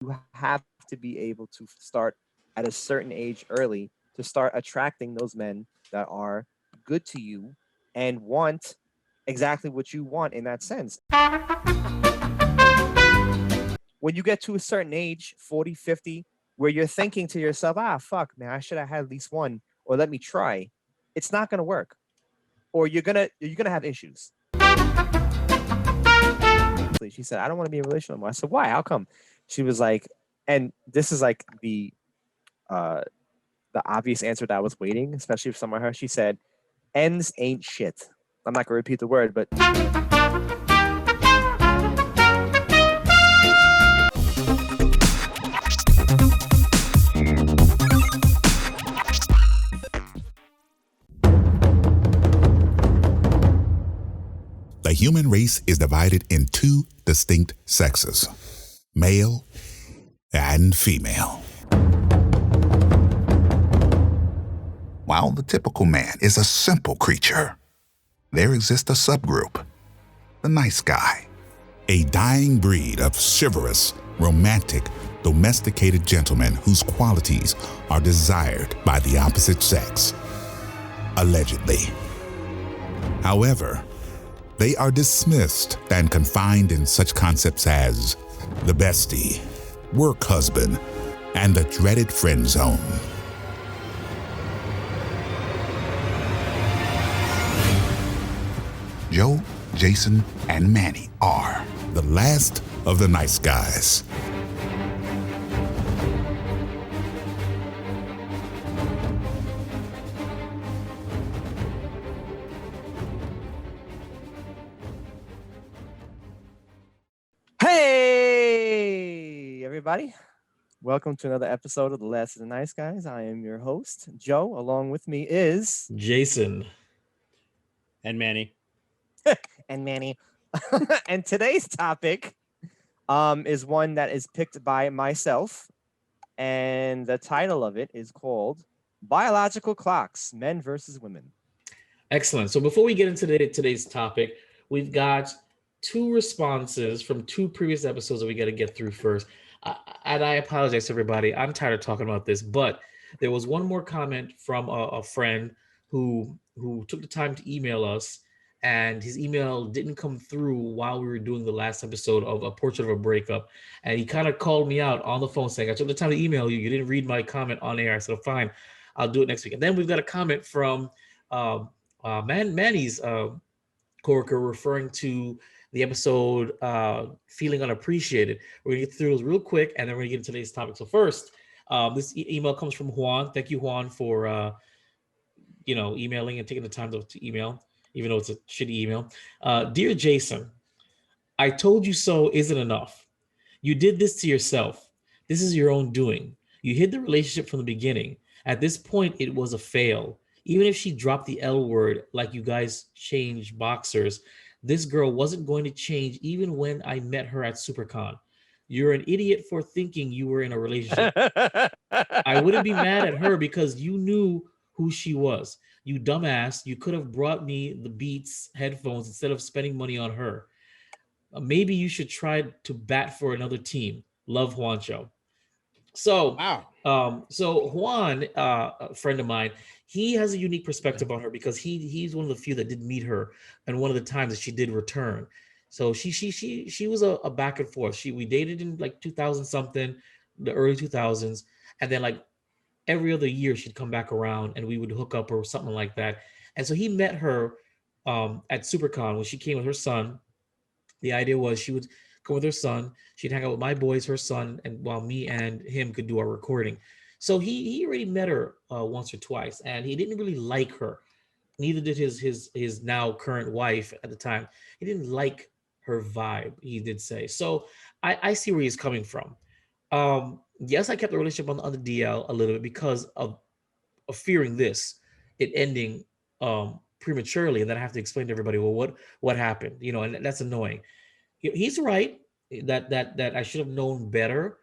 you have to be able to start at a certain age early to start attracting those men that are good to you and want exactly what you want in that sense. When you get to a certain age, 40, 50, where you're thinking to yourself, fuck, man, I should have had at least one, or let me try, it's not gonna work. Or you're gonna have issues. She said, I don't want to be in a relationship anymore. I said, why? How come? She was like, and this is like uh the obvious answer that I was waiting, especially for someone her. She said, ends ain't shit. I'm not gonna repeat the word, but The human race is divided in two distinct sexes, male and female. While the typical man is a simple creature, there exists a subgroup, the nice guy, a dying breed of chivalrous, romantic, domesticated gentlemen whose qualities are desired by the opposite sex, allegedly. However, they are dismissed and confined in such concepts as the bestie, work husband, and the dreaded friend zone. Joe, Jason, and Manny are the last of the nice guys. hey, everybody. Welcome to another episode of The Last of the Nice Guys. I am your host, Joe. Along with me is Jason. And Manny. and Manny. And today's topic is one that is picked by myself. And the title of it is called Biological Clocks, Men versus Women. Excellent. So before we get into today's topic, we've got two responses from two previous episodes that we got to get through first. And I apologize to everybody. I'm tired of talking about this, but there was one more comment from a friend who took the time to email us, and his email didn't come through while we were doing the last episode of A Portrait of a Breakup. And he kind of called me out on the phone saying, I took the time to email you. You didn't read my comment on air. I said, fine, I'll do it next week. And then we've got a comment from Manny's coworker referring to the episode Feeling Unappreciated. We're going to get through those real quick, and then we're going to get into today's topic. So first, this email comes from Juan. Thank you, Juan, for emailing and taking the time to email, even though it's a shitty email. Dear Jason, I told you so isn't enough. You did this to yourself. This is your own doing. You hid the relationship from the beginning. At this point, it was a fail. Even if she dropped the L word like you guys changed boxers, this girl wasn't going to change even when I met her at SuperCon. You're an idiot for thinking you were in a relationship. I wouldn't be mad at her because you knew who she was. You dumbass, you could have brought me the Beats headphones instead of spending money on her. Maybe you should try to bat for another team. Love, Juancho. So, wow. So Juan, a friend of mine, he has a unique perspective on her because he's one of the few that did meet her, and one of the times that she did return. So she was a back and forth. We dated in like 2000 something, the early 2000s, and then like every other year she'd come back around and we would hook up or something like that. And so he met her at SuperCon when she came with her son. The idea was she would come with her son. She'd hang out with my boys, her son, and while me and him could do our recording. So he already met her once or twice, and he didn't really like her. Neither did his now current wife at the time. He didn't like her vibe, he did say. So I see where he's coming from. Yes, I kept the relationship on the DL a little bit because of fearing it ending prematurely, and then I have to explain to everybody, well, what happened, and that's annoying. He's right that I should have known better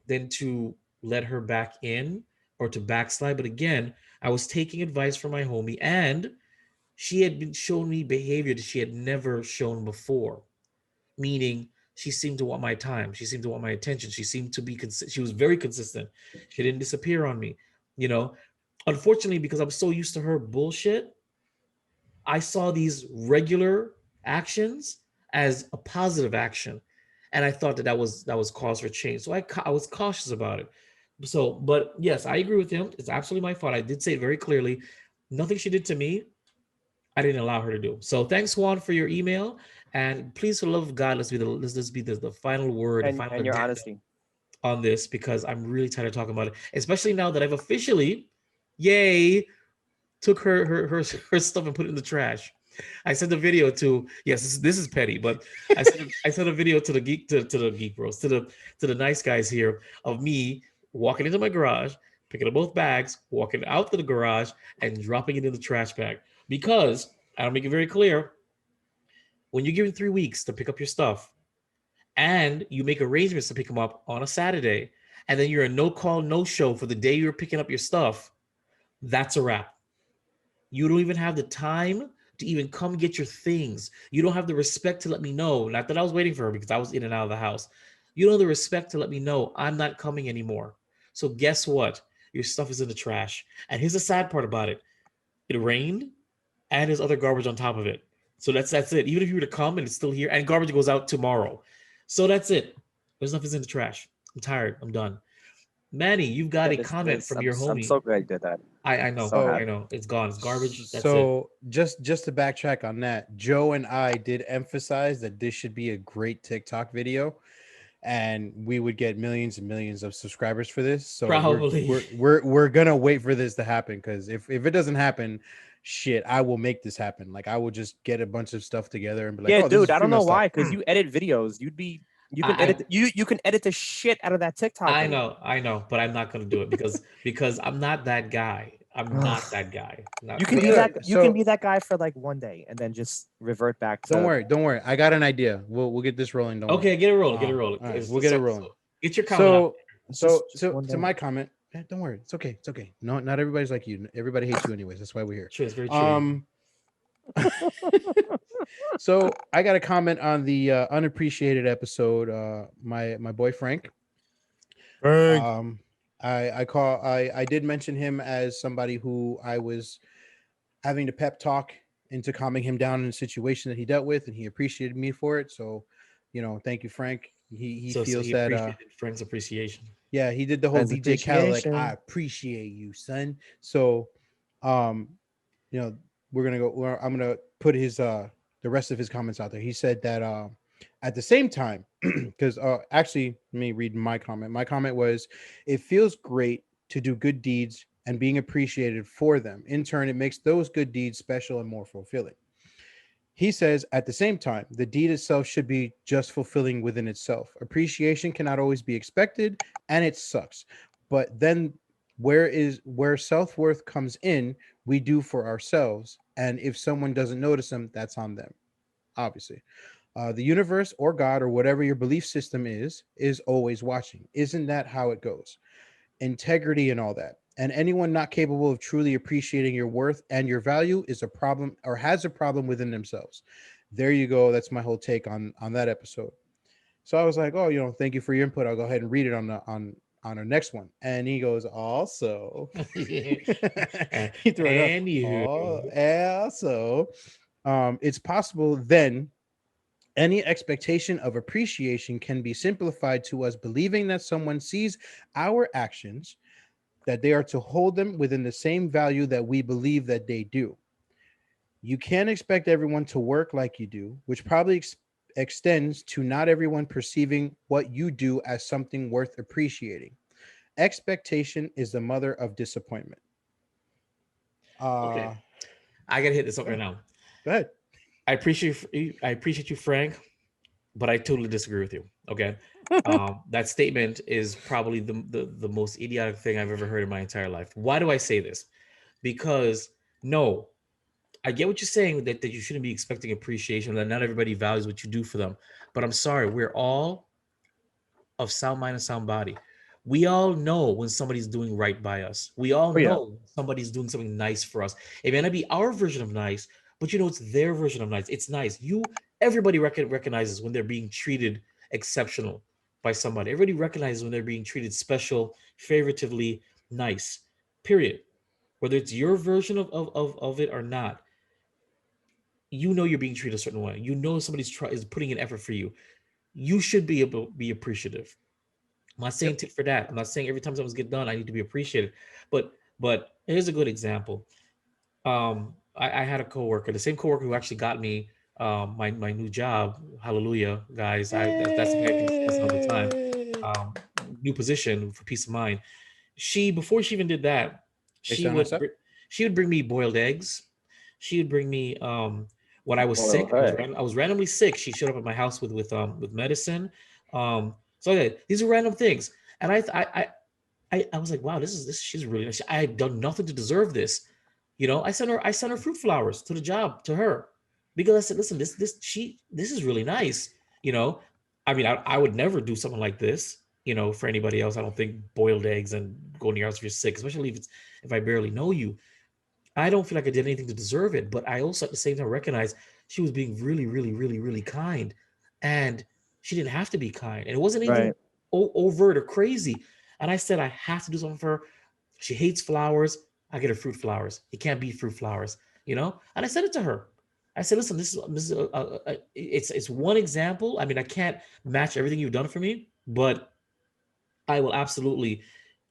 than to let her back in or to backslide. But again, I was taking advice from my homie, and she had been showing me behavior that she had never shown before, meaning She seemed to want my time. She seemed to want my attention. She seemed to be, she was very consistent. She didn't disappear on me, you know? Unfortunately, because I'm so used to her bullshit, I saw these regular actions as a positive action. And I thought that was cause for change. So I was cautious about it. So, but yes, I agree with him. It's absolutely my fault. I did say it very clearly. Nothing she did to me, I didn't allow her to do. So thanks, Juan, for your email. And please, for the love of God, let's be the final word, the final and your addendum honesty. on this, because I'm really tired of talking about it, especially now that I've officially, yay, took her stuff and put it in the trash. I sent a video to, yes, this is petty, but I sent a video to the geek bros, to the nice guys here, of me walking into my garage, picking up both bags, walking out to the garage, and dropping it in the trash bag. Because I'll make it very clear, when you're given 3 weeks to pick up your stuff, and you make arrangements to pick them up on a Saturday, and then you're a no call, no show for the day you're picking up your stuff, that's a wrap. You don't even have the time to even come get your things. You don't have the respect to let me know. Not that I was waiting for her, because I was in and out of the house. You don't have the respect to let me know I'm not coming anymore. So guess what? Your stuff is in the trash. And here's the sad part about it. It rained, and there's other garbage on top of it. So that's it. Even if you were to come and it's still here, and garbage goes out tomorrow. So that's it. There's nothing in the trash. I'm tired. I'm done. Manny, you've got a comment from your I'm homie. so glad you did that. I know. So I happy. know. It's gone. It's garbage. That's it. So just to backtrack on that, Joe and I did emphasize that this should be a great TikTok video, and we would get millions and millions of subscribers for this. So Probably. we're gonna wait for this to happen, because if it doesn't happen, shit, I will make this happen. Like, I will just get a bunch of stuff together and be like, Yeah, oh, this dude, is I don't know female why, stuff. because you edit videos. You can I- edit you can edit the shit out of that TikTok. I video. know, but I'm not gonna do it because I'm not that guy. I'm not that guy. Not You can We be could. that you So can be that guy for like one day and then just revert back to. don't worry. I got an idea. We'll get this rolling. Don't worry. okay. Get it rolling. Get it All rolling. right, we'll get it rolling. Get your comment out. Just one To day. my comment, don't worry, it's okay. It's okay. No, not everybody's like you. Everybody hates you anyways. That's why we're here. True, it's very true. So I got a comment on the unappreciated episode. My boy Frank. I did mention him as somebody who I was having to pep talk into calming him down in a situation that he dealt with, and he appreciated me for it. So, thank you, Frank. He So feels he that appreciated Frank's appreciation. yeah, he did the whole Friends DJ Khaled, like, appreciation. I appreciate you, son. So, um, I'm gonna put his the rest of his comments out there. He said that at the same time, because actually, let me read my comment. My comment was, it feels great to do good deeds and being appreciated for them. In turn, it makes those good deeds special and more fulfilling. He says, at the same time, the deed itself should be just fulfilling within itself. Appreciation cannot always be expected, and it sucks. But then where self-worth comes in, we do for ourselves. And if someone doesn't notice them, that's on them, obviously. The universe or God or whatever your belief system is always watching. Isn't that how it goes? Integrity and all that. And anyone not capable of truly appreciating your worth and your value is a problem, or has a problem within themselves. There you go. That's my whole take on that episode. So I was like, oh, thank you for your input. I'll go ahead and read it on our next one. And he goes, also, he threw it up. Also, it's possible then any expectation of appreciation can be simplified to us believing that someone sees our actions, that they are to hold them within the same value that we believe that they do. You can't expect everyone to work like you do, which probably extends to not everyone perceiving what you do as something worth appreciating. Expectation is the mother of disappointment. Okay. I gotta hit this up right now. Go ahead. I appreciate you, Frank, but I totally disagree with you. Okay. That statement is probably the most idiotic thing I've ever heard in my entire life. Why do I say this? Because no, I get what you're saying, that you shouldn't be expecting appreciation, that not everybody values what you do for them. But I'm sorry, we're all of sound mind and sound body. We all know when somebody's doing right by us. We all know somebody's doing something nice for us. It may not be our version of nice, but it's their version of nice. It's nice. Everybody recognizes when they're being treated exceptional by somebody. Everybody recognizes when they're being treated special, favoritively, nice. Period. Whether it's your version of it or not, you know you're being treated a certain way. You know somebody's is putting an effort for you. You should be able to be appreciative. I'm not saying tit for that. I'm not saying every time something's get done, I need to be appreciated. But here's a good example. I had a coworker, the same coworker who actually got me my new job. Hallelujah, guys. That's another time. Hey. New position for peace of mind. She before she even did that, Based on myself? she would bring me boiled eggs. She would bring me when I was sick. I was randomly sick. She showed up at my house with medicine. So yeah, these are random things, and I was like, wow, this she's really nice. I had done nothing to deserve this. You know, I sent her fruit flowers to the job to her because I said, listen, this is really nice. You know, I mean, I would never do something like this, you know, for anybody else. I don't think boiled eggs and going to your house if you're sick, especially if I barely know you. I don't feel like I did anything to deserve it, but I also at the same time recognize she was being really, really, really, really kind, and she didn't have to be kind, and it wasn't anything overt or crazy. And I said I have to do something for her. She hates flowers. I get her fruit flowers. You can't beat fruit flowers, you know. And I said it to her. I said, listen, this is it's one example. I mean, I can't match everything you've done for me, but I will absolutely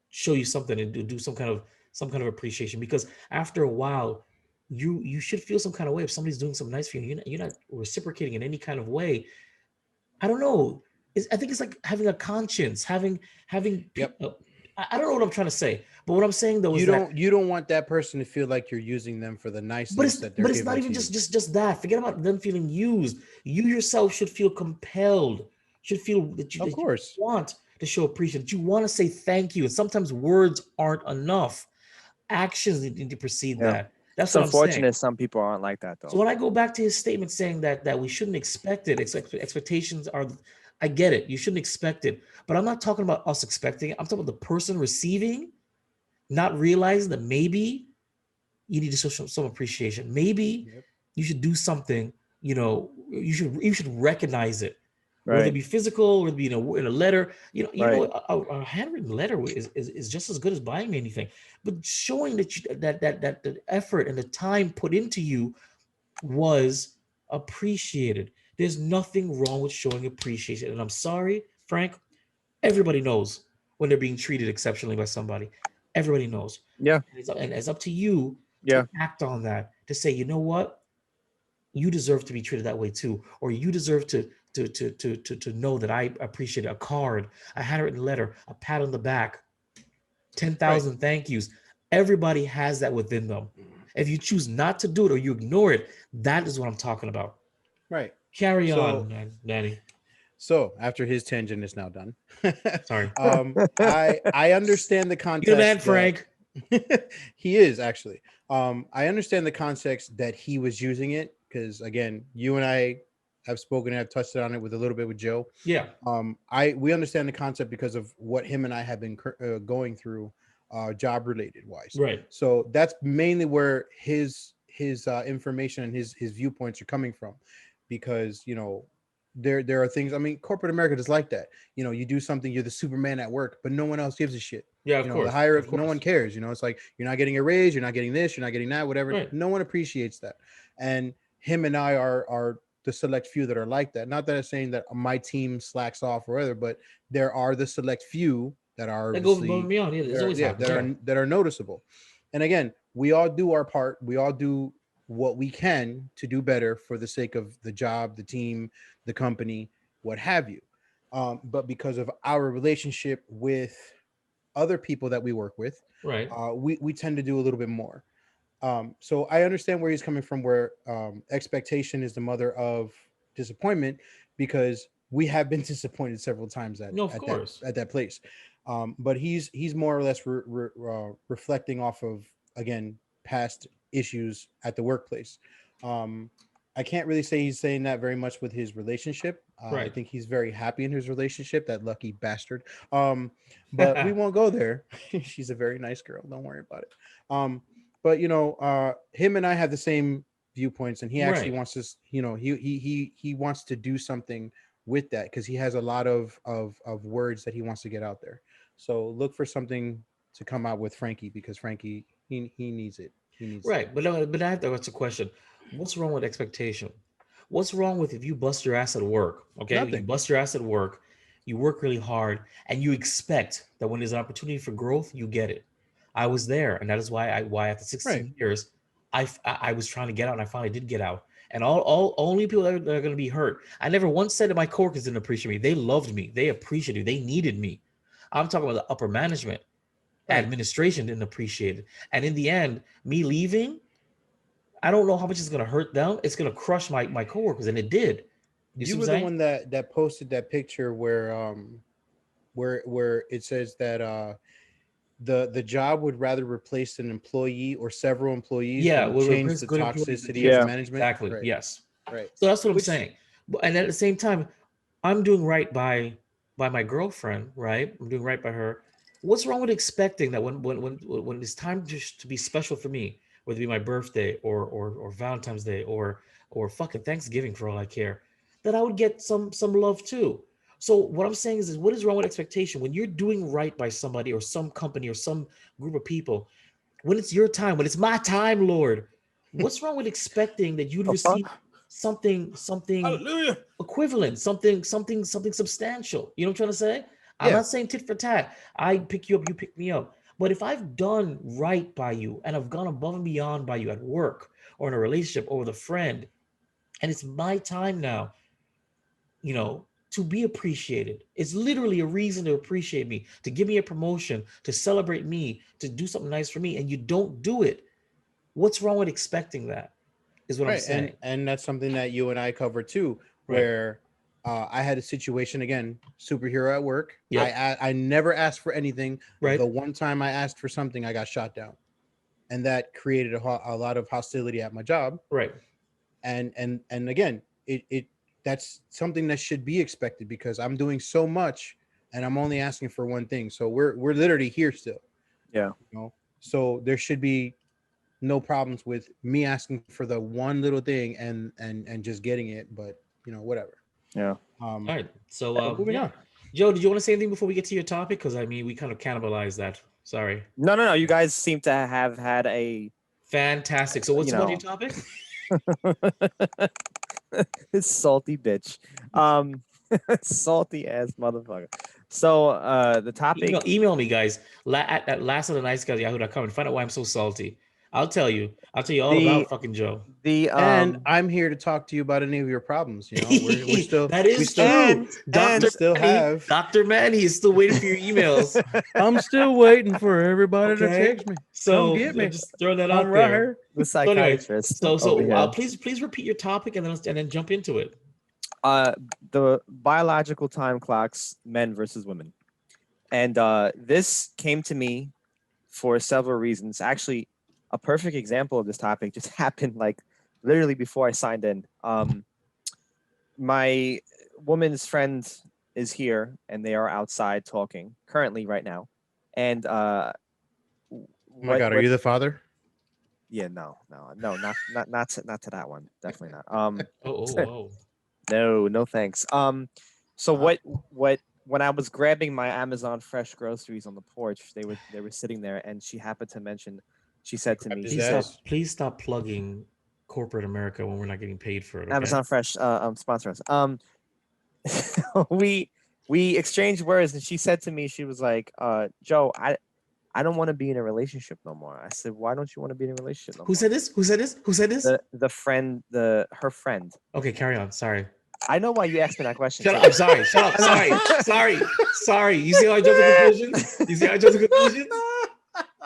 show you something and do some kind of appreciation, because after a while you should feel some kind of way if somebody's doing something nice for you. You're not reciprocating in any kind of way. I don't know. I think it's like having a conscience, having Yep. I don't know what I'm trying to say, but what I'm saying though is you don't want that person to feel like you're using them for the niceness that they're but it's giving not even to just that. Forget about them feeling used. You yourself should feel compelled, should feel that Of that you course. want to show appreciation, that you want to say thank you. And sometimes words aren't enough. Actions need to precede Yeah. that. That's It's what I'm saying. unfortunate some people aren't like that So though. when I go back to his statement saying that we shouldn't expect it, expectations are, I get it. You shouldn't expect it, but I'm not talking about us expecting it. I'm talking about the person receiving not realizing that maybe you need to show some appreciation. Maybe Yep. you should do something. You know, you should recognize it, whether it Right. be physical, whether it be in a letter. You Right. know, a handwritten letter is just as good as buying me anything. But showing that that the effort and the time put into you was appreciated. There's nothing wrong with showing appreciation. And I'm sorry, Frank, everybody knows when they're being treated exceptionally by somebody. Everybody knows. Yeah. And it's up to you Yeah. to act on that, to say, you know what? You deserve to be treated that way too. Or you deserve to know that I appreciate a card, a handwritten letter, a pat on the back, 10,000 thank yous. Everybody has that within them. If you choose not to do it or you ignore it, that is what I'm talking about. Right. Carry So- on, Danny. So after his tangent is now done, Sorry. I understand the context. You're the man, that- Frank. He is actually. I understand the context that he was using it because again, you and I have spoken and have touched on it with a little bit with Joe. Yeah. We understand the concept because of what him and I have been going through, job related wise. Right. So that's mainly where his information and his viewpoints are coming from, because you know there are things. I mean, corporate America is like that. You know, you do something, you're the Superman at work, but no one else gives a shit. Yeah, of You know, course. the higher of course. no one cares. You know, it's like you're not getting a raise, you're not getting this, you're not getting that, whatever. Right. No one appreciates that. And him and I are the select few that are like that. Not that I'm saying that my team slacks off or whatever, but there are the select few that are That goes above and beyond. Yeah, there's always happens. that are noticeable. And again, we all do our part. We all do what we can to do better for the sake of the job, the team, the company, what have you. But because of our relationship with other people that we work with, Right. we tend to do a little bit more. So I understand where he's coming from, where expectation is the mother of disappointment, because we have been disappointed several times at that place. But he's more or less reflecting off of, again, past issues at the workplace. I can't really say he's saying that very much with his relationship. Right. I think he's very happy in his relationship, that lucky bastard. But we won't go there. She's a very nice girl. Don't worry about it. But you know, him and I have the same viewpoints, and he actually wants to, you know, he wants to do something with that, because he has a lot of words that he wants to get out there. So look for something to come out with Frankie, because Frankie, he needs it. He needs Right, but I have to ask a question. What's wrong with expectation? What's wrong with if you bust your ass at work? Okay, you Nothing. bust your ass at work, you work really hard, and you expect that when there's an opportunity for growth, you get it. I was there, and that is why after 16 Right. years, I was trying to get out, and I finally did get out. And all only people that are going to be hurt. I never once said that my coworkers didn't appreciate me. They loved me. They appreciated me. They needed me. I'm talking about the upper management. Right. Administration didn't appreciate it. And in the end, me leaving, I don't know how much it's going to hurt them. It's going to crush my coworkers, and it did. You see You what were I'm the saying? one that posted that picture where it says that the job would rather replace an employee or several employees Yeah, than we'll change replace the good employees with toxicity of Yeah. management. exactly. Right. Yes. Right. So that's what I'm Which saying. And at the same time, I'm doing right by my girlfriend, right? I'm doing right by her. What's wrong with expecting that when it's time just to be special for me, whether it be my birthday or Valentine's Day or fucking Thanksgiving for all I care, that I would get some love too. So what I'm saying is what is wrong with expectation when you're doing right by somebody or some company or some group of people? When it's your time, when it's my time, Lord, what's wrong with expecting that you'd The receive fuck? something Hallelujah. equivalent, something substantial? You know what I'm trying to say? I'm yeah. not saying tit for tat. I pick you up, you pick me up. But if I've done right by you and I've gone above and beyond by you at work or in a relationship or with a friend, and it's my time now, to be appreciated. It's literally a reason to appreciate me, to give me a promotion, to celebrate me, to do something nice for me, and you don't do it. What's wrong with expecting that? Is what I'm Right. saying. And that's something that you and I covered too, Right. where I had a situation again, superhero at work. Yep. I never asked for anything. Right. The one time I asked for something, I got shot down, and that created a lot of hostility at my job. Right. And again, it that's something that should be expected, because I'm doing so much and I'm only asking for one thing. So we're literally here still. Yeah. So there should be no problems with me asking for the one little thing and just getting it, but whatever. Yeah. All right. So But moving yeah. on. Joe, did you want to say anything before we get to your topic? Because I mean, we kind of cannibalized that. Sorry. No. You guys seem to have had a Fantastic. So what's your topic? this salty bitch. Salty ass motherfucker. So the topic. Email me, guys. At lastoftheniceguys@yahoo.com and find out why I'm so salty. I'll tell you all about fucking Joe. And I'm here to talk to you about any of your problems. We're still that is we still, true. Dr. Manny is still waiting for your emails. I'm still waiting for everybody to text me. So come get me. Just throw that out right there. here. The psychiatrist. So please repeat your topic and then jump into it. The biological time clocks, men versus women, and this came to me for several reasons. Actually, a perfect example of this topic just happened like literally before I signed in. My woman's friend is here, and they are outside talking currently right now. And oh my God, are you the father? Yeah, no, not to that one. Definitely not. Oh. No, thanks. So what when I was grabbing my Amazon fresh groceries on the porch, they were sitting there, and she happened to mention. She said to me, Please stop plugging corporate America when we're not getting paid for it. Okay? Amazon Fresh sponsor us. We exchanged words, and she said to me, she was like, Joe, I don't want to be in a relationship no more. I said, why don't you want to be in a relationship no more? Who said this? The friend, her friend. Okay, carry on. Sorry. I know why you asked me that question. Shut up. I'm sorry. Shut up. Sorry. You see how I jumped to conclusions?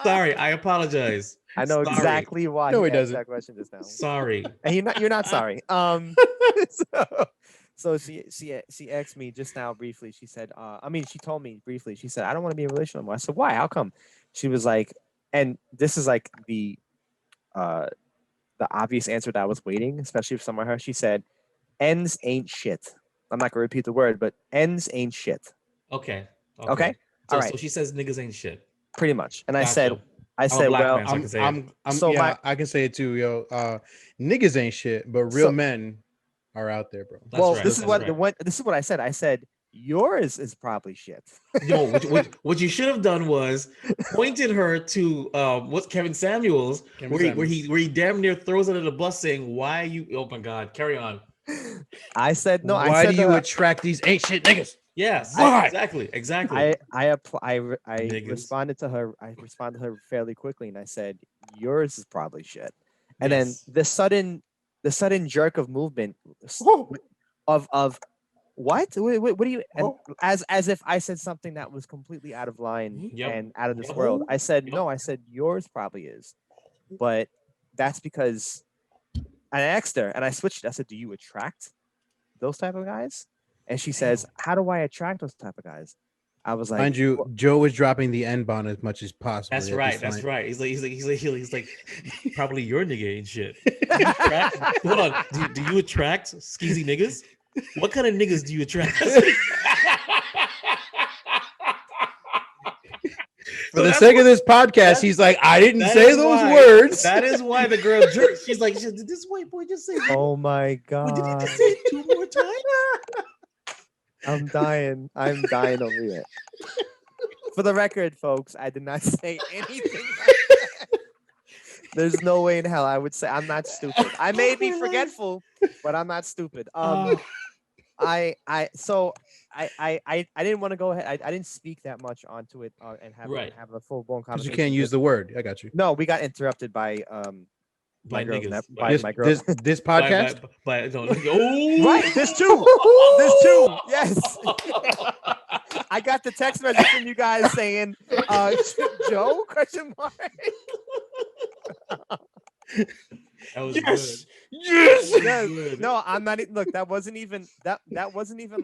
Sorry, I apologize. I know exactly why. No, he asked doesn't. that question just now. Sorry. And you're not sorry. So she asked me just now briefly. She said, she told me briefly. She said, I don't want to be in a relationship anymore. I said, why? How come? She was like, and this is like the obvious answer that I was waiting, especially for someone like her. She said, ends ain't shit. I'm not gonna repeat the word, but ends ain't shit. Okay. All right. So she says niggas ain't shit. Pretty much. And Gotcha. I said, well, I can say it too, yo. Niggas ain't shit, but real men are out there, bro. That's well, right, this is that's what right. the one. This is what I said. I said yours is probably shit. Yo, what you should have done was pointed her to what's Kevin Samuels, Kevin where he Samuels. damn near throws her under the bus saying, "Why you? Oh my God, carry on." I said no. I Why said do you attract these ain't shit niggas? Yes, Why? exactly. I Niggas. responded to her. I responded to her fairly quickly, and I said yours is probably shit. And Yes. then the sudden jerk of movement of what? What do you? And as if I said something that was completely out of line Yep. and out of this Yep. world. I said Yep. no. I said yours probably is, but that's because I asked her and I switched. I said, "Do you attract those type of guys?" And she says, "How do I attract those type of guys?" I was like, Mind you, "Well, Joe is dropping the N bomb as much as possible. That's at this right. That's point. right. He's like, probably your nigga ain't shit. Do you attract, hold on. Do you attract skeezy niggas? What kind of niggas do you attract? For the sake of this podcast, he's like, I didn't that say is those why- words. That is why the girl jerked. She's like, did this white boy just say? oh my Wait, did he god, just say it 2 more times? I'm dying. I'm dying over here." For the record, folks, I did not say anything like that. There's no way in hell I would say I'm not stupid. I may be forgetful, but I'm not stupid. I didn't want to go ahead. I didn't speak that much onto it and Right. have a full blown Because conversation. you can't use the word. I got you. No, we got interrupted by By my girl, niggas. by This, my girl. this podcast. No, oh, Right, there's two. There's two. Yes. I got the text message from you guys saying, Joe? Question mark. That was Yes. good. Yes. Yes. Good. No, I'm not. Look, that wasn't even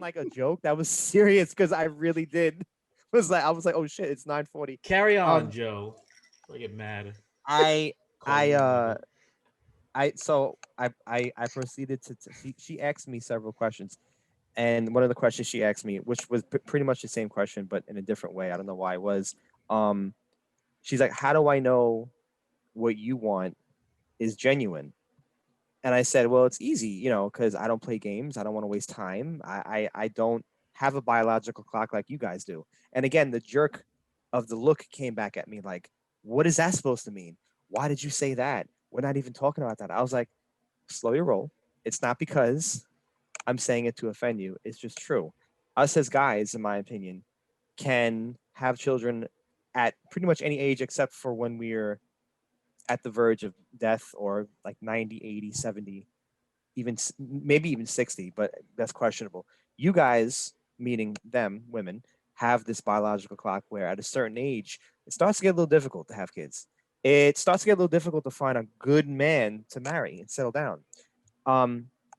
like a joke. That was serious because I really did. I was like, oh shit, it's 9:40. Carry on, Um, Joe. I get mad. I Call me nigga. I proceeded to she asked me several questions, and one of the questions she asked me, which was pretty much the same question but in a different way, I don't know why, was she's like, how do I know what you want is genuine? And I said, well, it's easy, because I don't play games. I don't want to waste time. I don't have a biological clock like you guys do. And again, the jerk of the look came back at me like, what is that supposed to mean? Why did you say that? We're not even talking about that. I was like, slow your roll. It's not because I'm saying it to offend you. It's just true. Us as guys, in my opinion, can have children at pretty much any age except for when we're at the verge of death or like 90, 80, 70, maybe even 60, but that's questionable. You guys, meaning them, women, have this biological clock where at a certain age, it starts to get a little difficult to have kids. It starts to get a little difficult to find a good man to marry and settle down.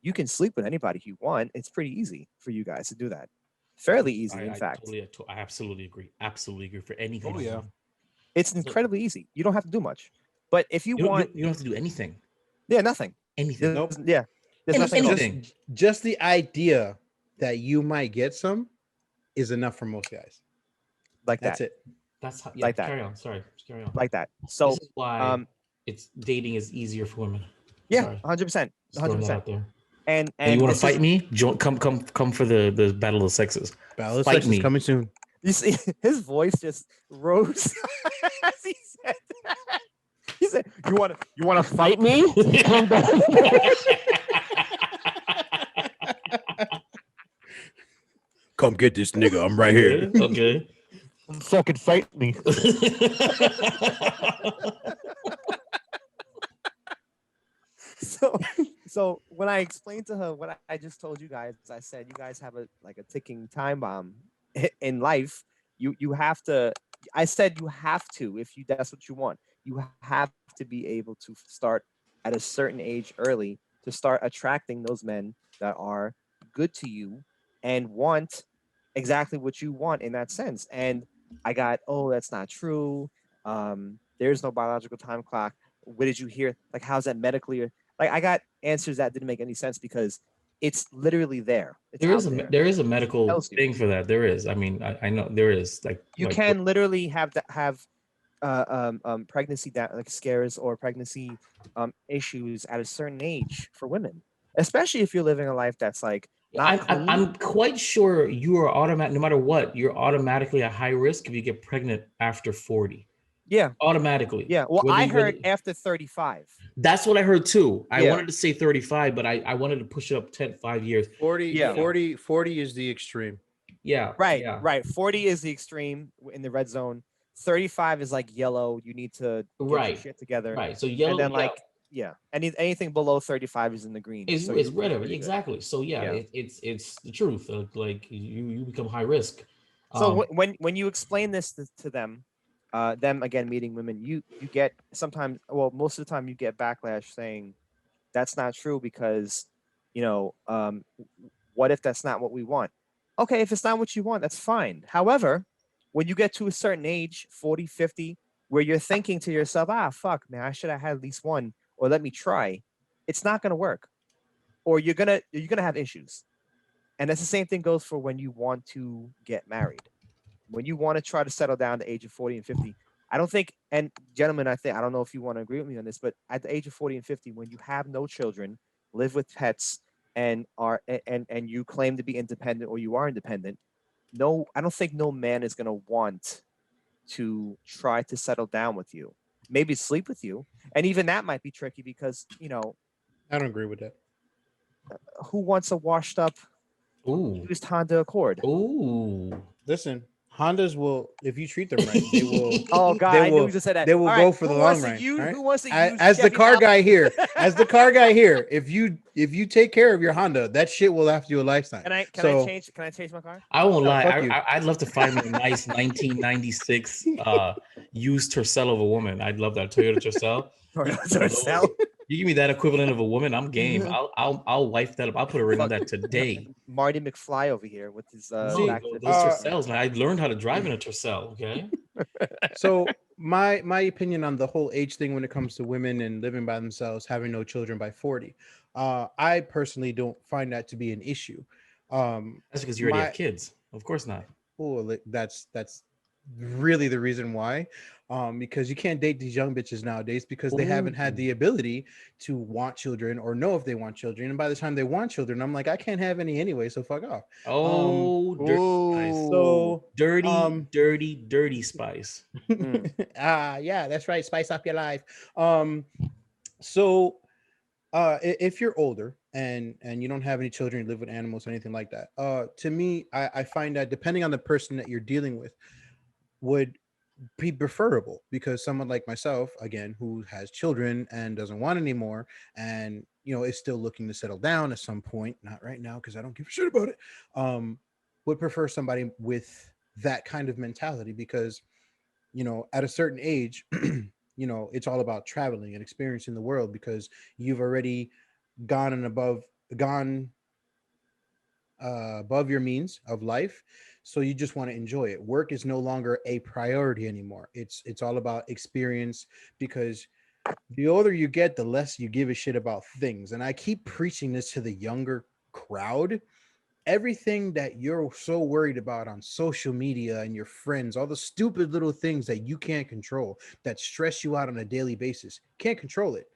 You can sleep with anybody you want. It's pretty easy for you guys to do that. Fairly easy, in fact. I absolutely agree. Absolutely agree for anything. Oh, yeah. It's incredibly easy. You don't have to do much. But if you want, you don't have to do anything. yeah, nothing. Anything. Nope. Yeah, there's nothing else. Anything. Just the idea that you might get some is enough for most guys. like That's that. it. That's how, Like that. Carry on. Sorry. Just carry on. Like that. So, This is why it's dating is easier for women. yeah, Sorry. 100%, Just throwing that 100%. out there. And You want to this fight is- me? Come for the battle of the sexes. Battle of Fight Sex is me. coming soon. You see, his voice just rose as he said that. He said, "You want to fight me?" Come get this nigga. I'm right here. Okay. Fucking fight me. So when I explained to her what I just told you guys, I said you guys have a ticking time bomb in life. You have to. I said you have to, if that's what you want. You have to be able to start at a certain age early to start attracting those men that are good to you and want exactly what you want in that sense. And I got, oh, that's not true. There's no biological time clock. What did you hear? Like, how's that medically? Like, I got answers that didn't make any sense because it's literally there. It's There is a medical Tells you. thing for that. There is. I mean, I know there is. Like You can literally have pregnancy scares or pregnancy issues at a certain age for women. especially if you're living a life that's like not clean. I'm quite sure you are automatic. No matter what, you're automatically at high risk if you get pregnant after 40. Yeah. Automatically. Yeah. Well, I heard after 35. That's what I heard too. I Yeah. wanted to say 35, but I wanted to push it up 5 years. 40, Yeah. 40 is the extreme. Yeah. Right. Yeah. Right. 40 is the extreme in the red zone. 35 is like yellow. You need to get your Right. shit together. Right. So yellow. And then like anything below 35 is in the green. It's, so it's you're red. pretty good. Exactly. So it's the truth. Like you become high risk. So when you explain this to them again meeting women, you get sometimes, well, most of the time you get backlash saying that's not true because what if that's not what we want? Okay, if it's not what you want, that's fine. However, when you get to a certain age, 40, 50, where you're thinking to yourself, fuck, man, I should have had at least one, or let me try, it's not gonna work. Or you're gonna have issues. And that's the same thing goes for when you want to get married. When you want to try to settle down at the age of 40 and 50, I don't think, and gentlemen, I don't know if you want to agree with me on this, but at the age of 40 and 50, when you have no children, live with pets, and you claim to be independent or you are independent, I don't think no man is going to want to try to settle down with you. Maybe sleep with you. And even that might be tricky because, I don't agree with that. Who wants a washed up used Honda Accord? Ooh. Listen, Hondas will, if you treat them right, they will. Oh God, they I knew will, you just said that. They will All go right, for the who long wants to run. use- right? Who wants to use as the Chevy car Malibu? guy here? As the car guy here, if you take care of your Honda, that shit will last you a lifetime. Can I So- change my car? I won't No, lie. fuck you. I'd love to find me a nice 1996 used Tercel of a woman. I'd love that Toyota Tercel. Tercel? You give me that equivalent of a woman, I'm game. I'll wife that up. I'll put a ring on that today. Marty McFly over here with his No, back those to- Tercels, man. I learned how to drive in a Tercel. Okay. So my opinion on the whole age thing when it comes to women and living by themselves, having no children by 40, I personally don't find that to be an issue. That's because you already have kids. Of course not. Well, that's really the reason why, because you can't date these young bitches nowadays because they haven't had the ability to want children or know if they want children, and by the time they want children, I'm like, I can't have any anyway, so fuck off. Dirty Spice. Yeah, that's right, spice up your life. So if you're older and you don't have any children, you live with animals or anything like that, to me, I find that depending on the person that you're dealing with would be preferable, because someone like myself, again, who has children and doesn't want any more, and is still looking to settle down at some point, not right now because I don't give a shit about it, would prefer somebody with that kind of mentality, because at a certain age it's all about traveling and experiencing the world, because you've already gone above your means of life, so you just want to enjoy it. Work is no longer a priority anymore. It's all about experience, because the older you get, the less you give a shit about things. And I keep preaching this to the younger crowd. Everything that you're so worried about on social media and your friends, all the stupid little things that you can't control, that stress you out on a daily basis, can't control it.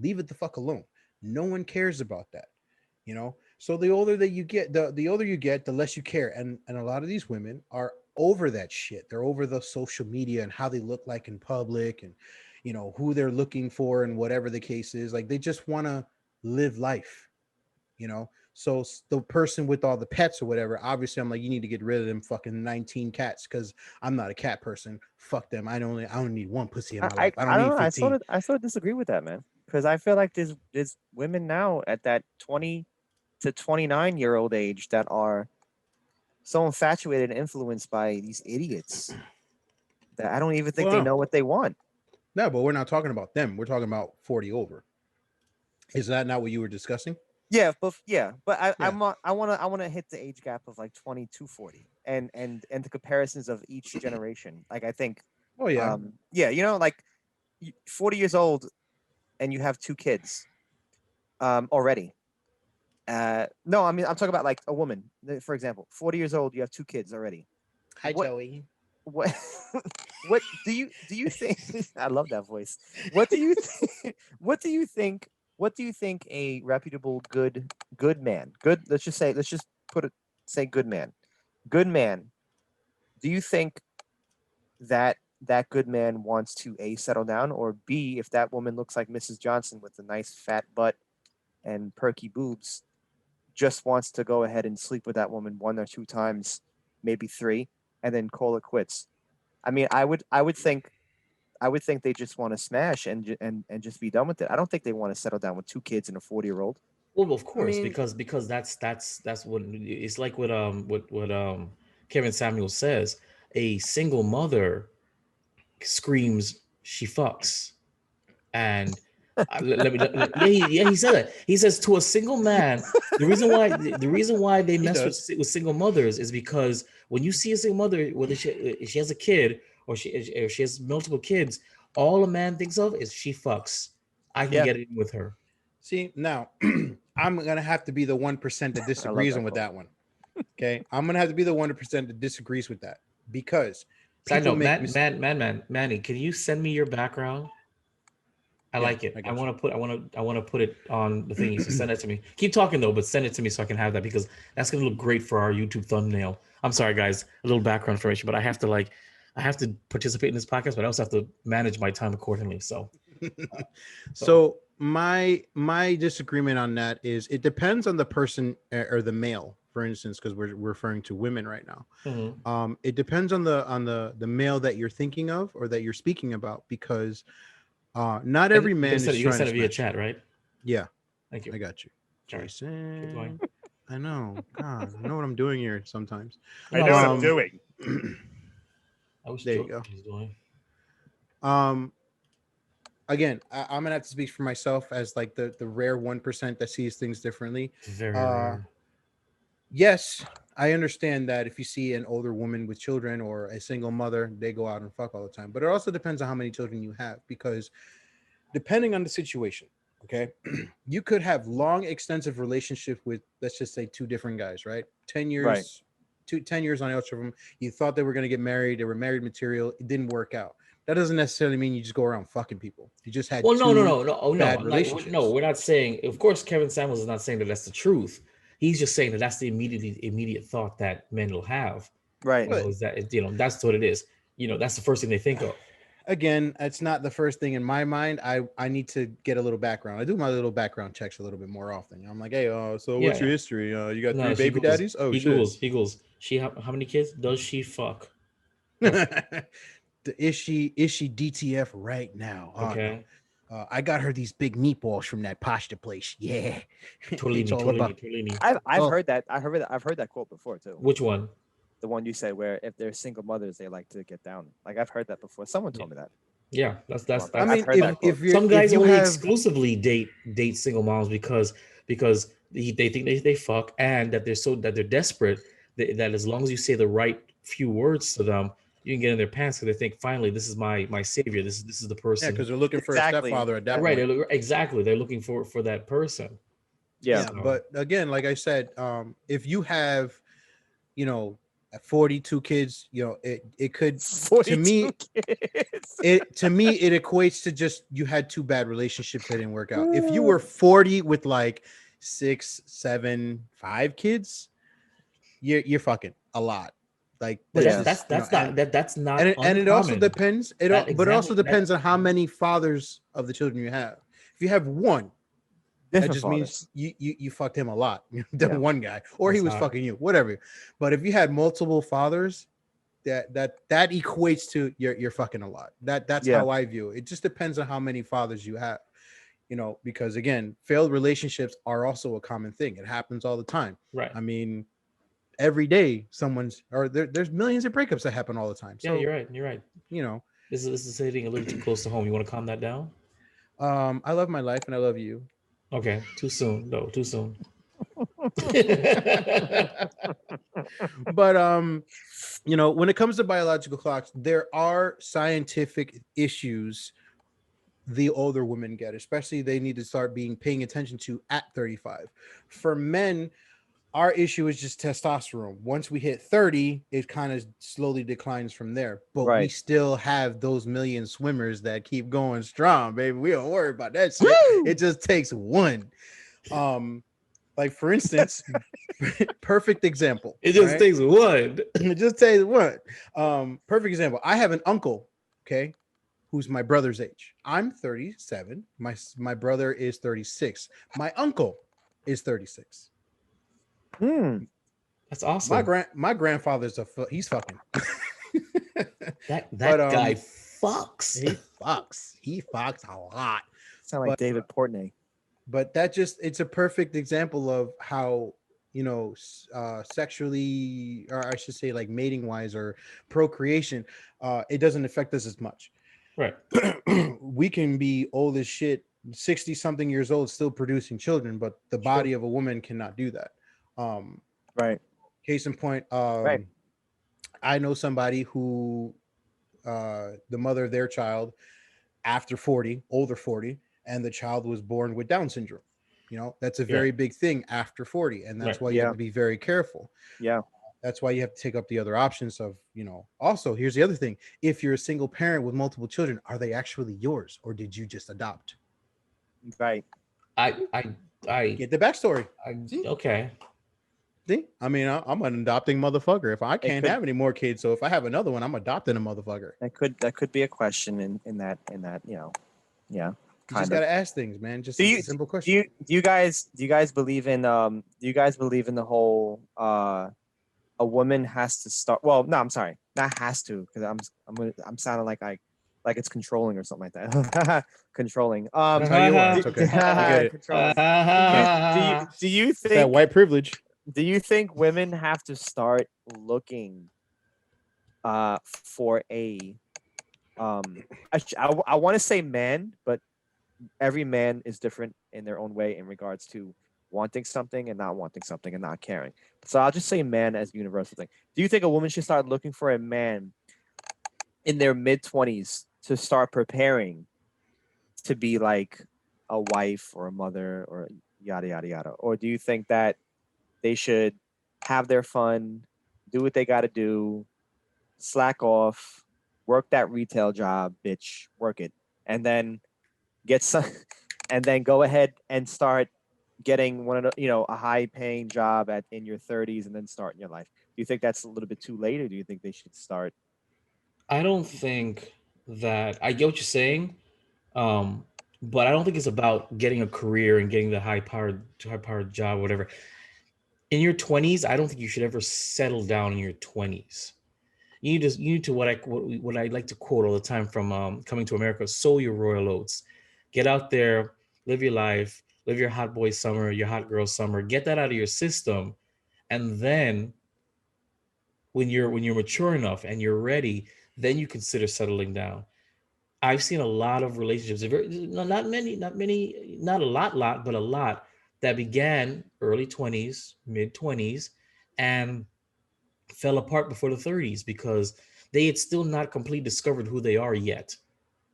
Leave it the fuck alone. No one cares about that. So the older that you get, the older you get, the less you care. And a lot of these women are over that shit. They're over the social media and how they look like in public, and who they're looking for, and whatever the case is. Like, they just want to live life. So the person with all the pets or whatever, obviously I'm like, you need to get rid of them fucking 19 cats, because I'm not a cat person. Fuck them. I don't need one pussy in my life. I don't need 15. I sort of disagree with that, man, because I feel like there's women now at that 20 to 29-year-old age that are so infatuated and influenced by these idiots that I don't even think they know what they want. No, but we're not talking about them. We're talking about 40 over. Is that not what you were discussing? Yeah, but I want to hit the age gap of like 20 to 40 and the comparisons of each generation. Like, I think, like 40 years old and you have 2 kids already. No, I mean, I'm talking about like a woman, for example, 40 years old, you have 2 kids already. Hi, Joey. What do you think? I love that voice. What do you think what do you think a reputable good man, good, let's just say good man. Good man, do you think that that good man wants to A, settle down, or B, if that woman looks like Mrs. Johnson with a nice fat butt and perky boobs, just wants to go ahead and sleep with that woman one or two times, maybe three, and then call it quits? I mean, I would think they just want to smash and just be done with it. I don't think they want to settle down with two kids and a 40-year-old. Well, of I course, mean, because that's what it's like. What Kevin Samuel says. A single mother screams she fucks, and yeah, he said that. He says to a single man, the reason why they He mess does. with single mothers is because when you see a single mother, whether she has a kid or she has multiple kids, all a man thinks of is she fucks. I can Yeah, get in with her. See, now I'm gonna have to be the 1% that I love disagrees that with quote. that one. Okay, I'm gonna have to be the 1% that disagrees with that because Side people note, make Manny, can you send me your background? I Yeah, like it. I I got you. want to put I want to put it on the thingy. So send it to me. Keep talking though, but send it to me so I can have that because that's gonna look great for our YouTube thumbnail. I'm sorry, guys, a little background information, but I have to participate in this podcast, but I also have to manage my time accordingly. So So my disagreement on that is it depends on the person or the male, for instance, because we're referring to women right now. mhm. It depends on the male that you're thinking of or that you're speaking about because not And every man is you're gonna trying to send it via smash. chat, right? Yeah, Thank you. I got you, All right, keep going. Jason. I know. God, I know what I'm doing here sometimes. No, I said I wish There you George go. was doing. Um, Again, I'm gonna have to speak for myself as like the rare 1% that sees things differently. Very Uh, rare. yes, I understand that if you see an older woman with children or a single mother, they go out and fuck all the time. But it also depends on how many children you have, because depending on the situation, okay, you could have long, extensive relationship with, let's just say, two different guys, right? 10 Right. years, 10 years on each of them. You thought they were going to get married. They were married material. It didn't work out. That doesn't necessarily mean you just go around fucking people. You just had Well, no, no, two no, no. Oh, no. bad I'm not. No, relationships. we're not saying. Of course, Kevin Samuels is not saying that that's the truth. He's just saying that that's the immediate thought that men will have. Right. But Is that that's what it is. That's the first thing they think of. again, it's not the first thing in my mind. I need to get a little background. I do my little background checks a little bit more often. I'm like, hey, so Yeah, what's your yeah. history? You got No, three she baby goes. daddies? Oh shit. He goes. She how many kids does she fuck? Is she DTF right now? Oh no. Okay. I got her these big meatballs from that pasta place. Yeah. It's Tortellini, all Tortellini, about Tortellini. I've oh heard that. I've heard that quote before too. Which one? The one you said where if they're single mothers, they like to get down. Like I've heard that before. Someone Yeah, told me that. yeah. I I've mean, heard if that quote. if you're Some if guys you only have exclusively date single moms because they think they fuck and that they're desperate that as long as you say the right few words to them, you can get in their pants because they think finally this is my savior. This is the yeah, person because they're looking for a Exactly. stepfather at that right. point. Exactly. They're looking for that person. Yeah. Yeah, So but again, like I said, if you have, you know, 42 kids, it could, to 42 me, kids. it equates to just you had two bad relationships that didn't work out. If you were 40 with like 6, 7, 5 kids, you're fucking a lot. Like but that's Yeah. just, that's not and it also uncommon. depends. But it also Exactly that depends on how many fathers of the children you have. If you have one, that Different just means fathers. you fucked him a lot. The Yeah. one guy, or he That's was hot. fucking you, whatever. But if you had multiple fathers, that equates to you're fucking a lot. That's Yeah. how I view it. It just depends on how many fathers you have. Because again, failed relationships are also a common thing. It happens all the time. Right. I mean, every day there's millions of breakups that happen all the time. Yeah, So you're right. You're right. you know, This is hitting a little too close to home. You want to calm that down? I love my life and I love you. Okay. Too soon. No, too soon. But when it comes to biological clocks, there are scientific issues the older women get, especially they need to start paying attention to at 35. For men, our issue is just testosterone. Once we hit 30, it kind of slowly declines from there. But we Right. still have those million swimmers that keep going strong, baby. We don't worry about that shit. It just takes one. Like for instance, perfect example. It just right? takes one. It just takes one. Perfect example. I have an uncle, okay, who's my brother's age. I'm 37. My brother is 36. My uncle is 36. Hmm. That's awesome. My grandfather's he's fucking. That But guy fucks. He fucks a lot. Sound like But David Portnoy. but that just it's a perfect example of how sexually, or I should say like mating wise or procreation, it doesn't affect us as much. Right. We can be old as shit, 60 something years old, still producing children, but the body of a woman cannot do that. Right. Case in point, Right. I know somebody who the mother of their child after 40, older 40, and the child was born with Down syndrome. That's a very big thing after 40, and that's Right. why you have to be very careful. Yeah. That's why you have to take up the other options of, also here's the other thing. If you're a single parent with multiple children, are they actually yours or did you just adopt? Right. I Get the backstory. okay. See? I mean, I'm an adopting motherfucker. If I can't could- have any more kids, so if I have another one, I'm adopting a motherfucker. That could be a question in that yeah. You Kind just of. got to ask things, man. Just Do a you simple do question. you guys believe in do you guys believe in the whole a woman has to start, well, no, I'm sorry, not has to, because I'm sounding like it's controlling or something like that. Controlling. That's how you are. It's okay. We get it. Controlling. Do you It's that think white privilege. do you think women have to start looking for a I want to say man, but every man is different in their own way in regards to wanting something and not wanting something and not caring. So I'll just say man as universal thing. Do you think a woman should start looking for a man in their mid-20s to start preparing to be like a wife or a mother or yada yada yada? Or do you think that they should have their fun, do what they got to do, slack off, work that retail job, bitch, work it, and then get some, and then go ahead and start getting one of the, a high paying job in your 30s and then start in your life? Do you think that's a little bit too late, or do you think they should start? I don't think that I get what you're saying, but I don't think it's about getting a career and getting the high powered job, whatever. In your 20s, I don't think you should ever settle down in your 20s. You need to what I like to quote all the time from Coming to America: sow your royal oats, get out there, live your life, live your hot boy summer, your hot girl summer, get that out of your system, and then when you're mature enough and you're ready, then you consider settling down. I've seen a lot of relationships, not a lot, but a lot that began early 20s, mid 20s, and fell apart before the 30s because they had still not completely discovered who they are yet.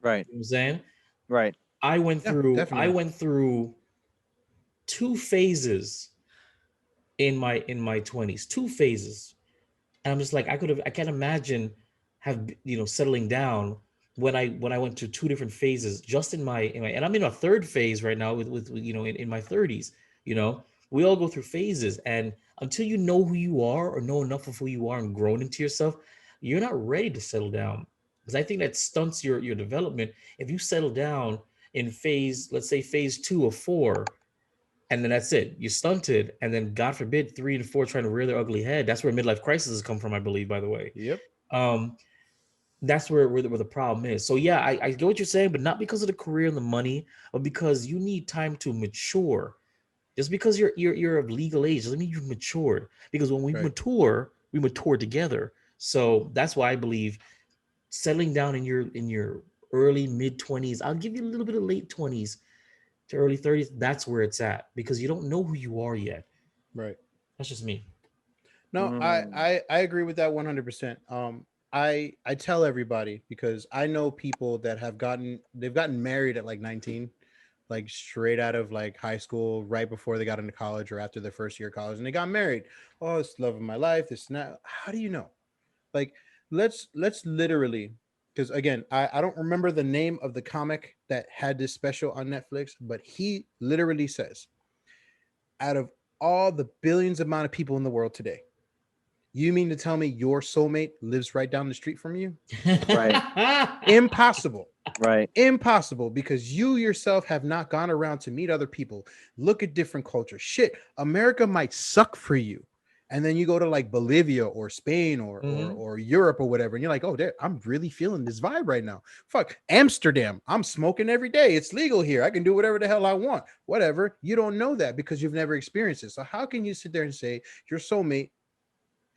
Right. You know what I'm saying? Right. I went through definitely. 2 phases in my 20s, 2 phases. And I'm just like, I can't imagine settling down when I went to 2 different phases just in my and I'm in a third phase right now with in my 30s. We all go through phases, and until you know who you are or know enough of who you are and grown into yourself, you're not ready to settle down, because I think that stunts your development. If you settle down in let's say phase 2 or 4, and then that's it, you stunted, and then God forbid 3 and 4 trying to rear their ugly head. That's where midlife crises come from, I believe, by the way. Yep. That's where the problem is. So yeah, I get what you're saying, but not because of the career and the money, but because you need time to mature. Just because you're of legal age doesn't mean you've matured. Because when we mature together. So that's why I believe settling down in your early mid 20s, I'll give you a little bit of late 20s to early 30s. That's where it's at, because you don't know who you are yet. Right. That's just me. No, I agree with that 100%. I tell everybody, because I know people that they've gotten married at like 19, like straight out of like high school, right before they got into college or after their first year of college, and they got married. Oh, it's the love of my life. It's not. How do you know? Like, let's literally, because again, I don't remember the name of the comic that had this special on Netflix, but he literally says, out of all the billions amount of people in the world today, you mean to tell me your soulmate lives right down the street from you? Right. Impossible. Right. Impossible, because you yourself have not gone around to meet other people, look at different cultures. Shit, America might suck for you. And then you go to like Bolivia or Spain or Europe or whatever, and you're like, oh, I'm really feeling this vibe right now. Fuck Amsterdam, I'm smoking every day. It's legal here. I can do whatever the hell I want. Whatever. You don't know that because you've never experienced it. So how can you sit there and say your soulmate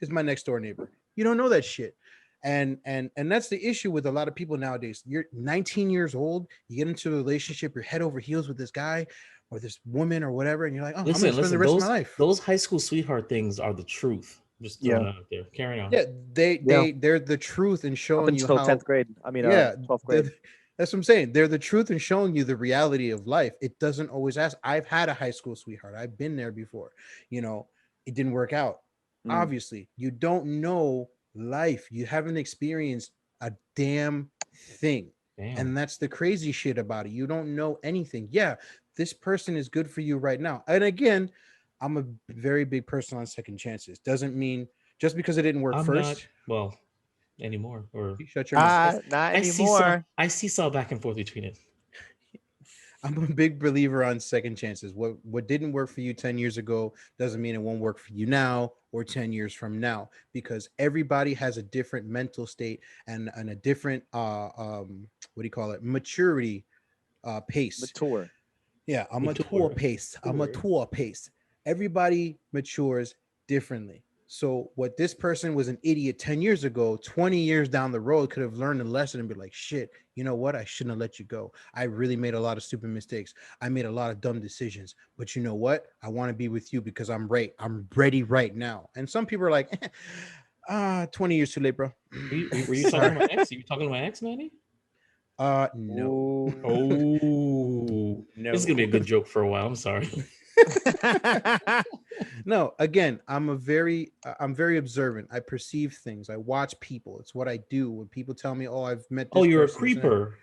is my next door neighbor? You don't know that shit. And that's the issue with a lot of people nowadays. You're 19 years old, you get into a relationship, you're head over heels with this guy or this woman or whatever, and you're like, oh, I'm gonna spend the rest of my life. Those high school sweetheart things are the truth. Just throwing it out there. Carry on. Yeah, they're the truth in showing you how 10th grade. I mean, 12th grade. That's what I'm saying. They're the truth in showing you the reality of life. It doesn't always ask. I've had a high school sweetheart. I've been there before. You know, it didn't work out. Obviously, you don't know life. You haven't experienced a damn thing. And that's the crazy shit about it. You don't know anything. Yeah, this person is good for you right now. And again, I'm a very big person on second chances. Doesn't mean just because it didn't work first. Well, anymore. Or you shut your mouth. Not anymore. I seesaw back and forth between it. I'm a big believer on second chances. What didn't work for you 10 years ago doesn't mean it won't work for you now or 10 years from now, because everybody has a different mental state and a different maturity pace. Mature. Yeah, a mature pace. Everybody matures differently. So what this person was an idiot 10 years ago, 20 years down the road could have learned a lesson and be like, shit, you know what? I shouldn't have let you go. I really made a lot of stupid mistakes. I made a lot of dumb decisions. But you know what? I want to be with you because I'm ready right now. And some people are like, 20 years too late, bro. Were you talking to my ex? Are you talking to my ex, Manny? No. Oh, no. This is gonna be a good joke for a while. I'm sorry. No, again, I'm very observant. I perceive things. I watch people. It's what I do. When people tell me, "Oh, I've met." This you're a creeper.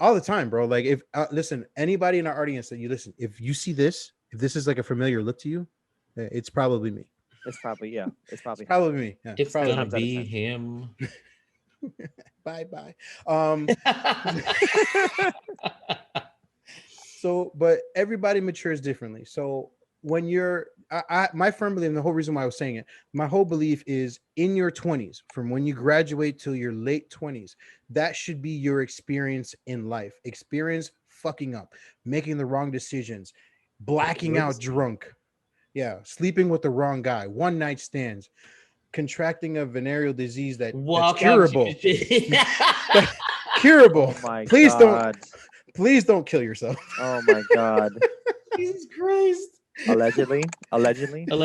All the time, bro. Like, if listen, anybody in our audience that you listen, if you see this, if this is like a familiar look to you, it's probably me. It's probably me. Yeah, it's probably gonna be him. Bye. So, but everybody matures differently. So when you're, my firm belief, and the whole reason why I was saying it, my whole belief is in your 20s, from when you graduate till your late 20s, that should be your experience in life. Experience fucking up, making the wrong decisions, blacking out drunk. Yeah, sleeping with the wrong guy, one night stands, contracting a venereal disease that's curable. Curable. Oh my Please God. Please don't kill yourself. Oh my God. Jesus Christ. Allegedly. We here on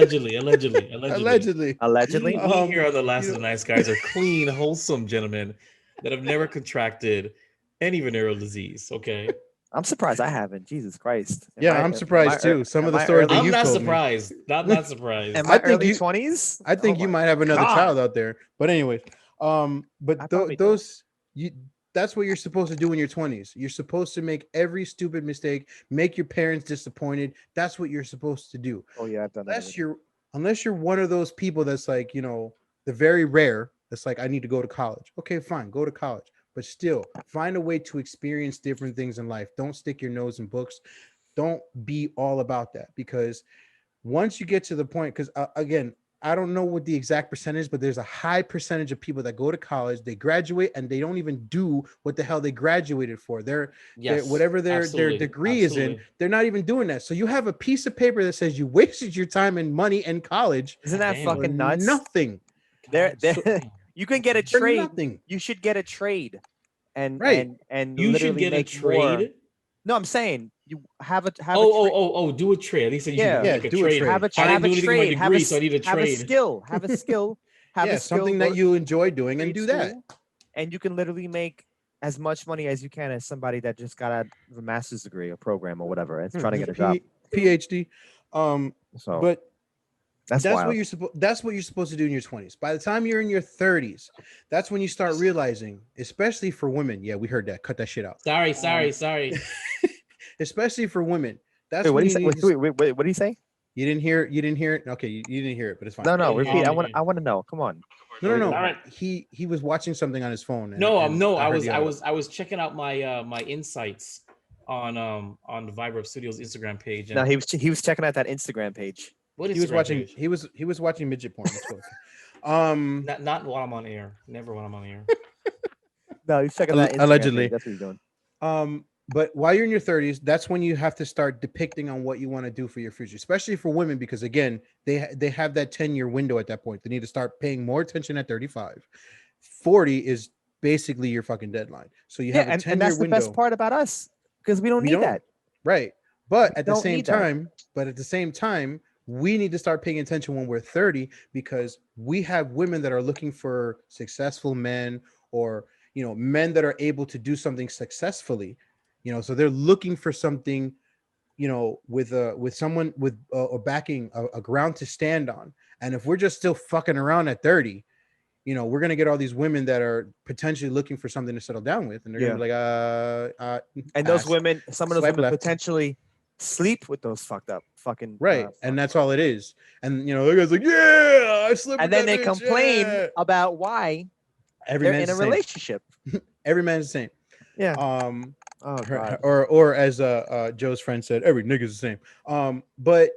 the Last of the Nice Guys are clean, wholesome gentlemen that have never contracted any venereal disease. Okay. I'm surprised I haven't. Jesus Christ. I'm surprised too. Some of the stories that you've told me. I'm not surprised. In my early 20s? I think you might have another child out there. But anyways, that's what you're supposed to do in your 20s. You're supposed to make every stupid mistake, make your parents disappointed. That's what you're supposed to do. Oh yeah, I've done that. Unless you're one of those people that's like, you know, the very rare, that's like, I need to go to college. Okay, fine, go to college. But still, find a way to experience different things in life. Don't stick your nose in books. Don't be all about that, because once you get to the point, because again, I don't know what the exact percentage, but there's a high percentage of people that go to college, they graduate, and they don't even do what the hell they graduated for. They're whatever their degree is in, they're not even doing that. So you have a piece of paper that says you wasted your time and money in college. Isn't that fucking nuts? Nothing. You can get a trade. Nothing. You should get a trade, and you should get a trade. More. No, I'm saying you have a do a trade. At least you make a trade. Have a trade. I didn't do anything in my degree, so I need a trade. Have a skill. Have a skill. Something that you enjoy doing, and do that. And you can literally make as much money as you can as somebody that just got a master's degree, a program or whatever, and is trying to His get a job. PhD. So But that's that's wild. what you're supposed. That's what you're supposed to do in your 20s. By the time you're in your 30s, that's when you start realizing, especially for women. Yeah, we heard that. Cut that shit out. Sorry. Especially for women. That's Wait, what when do you you say? need to. Wait, what do you say? You didn't hear. You didn't hear it. Okay, you didn't hear it, but it's fine. No, didn't hear repeat. it. I want to know. Come on. No. All right. He was watching something on his phone. No, I I heard the audio. was checking out my my insights on the Viber of Studios Instagram page. And No, he was checking out that Instagram page. what He was Instagram watching. page? He was watching midget porn. Let's go. Not while I'm on air. Never when I'm on air. No, he's checking that Instagram Allegedly. page. That's what he's doing. But while you're in your 30s, that's when you have to start depicting on what you want to do for your future, especially for women, because again, they have that 10-year window at that point. They need to start paying more attention at 35. 40 is basically your fucking deadline. So you have a 10-year and that's window. the best part about us because we don't need that. Right. But at the don't same need that. time, we need to start paying attention when we're 30 because we have women that are looking for successful men or, men that are able to do something successfully. So they're looking for something, with someone with a backing, a ground to stand on. And if we're just still fucking around at 30, we're gonna get all these women that are potentially looking for something to settle down with, and they're gonna be like, And those pass. women, some of those Swipe women left. potentially sleep with those fucked up fucking Right, fuck. and that's all it is. And the guy's like, yeah, I slept. And with then that they bitch, complain yeah." about why Every they're man's in a the same. relationship. Every man's the same. Yeah. Oh, God. or as Joe's friend said, every nigga's the same. But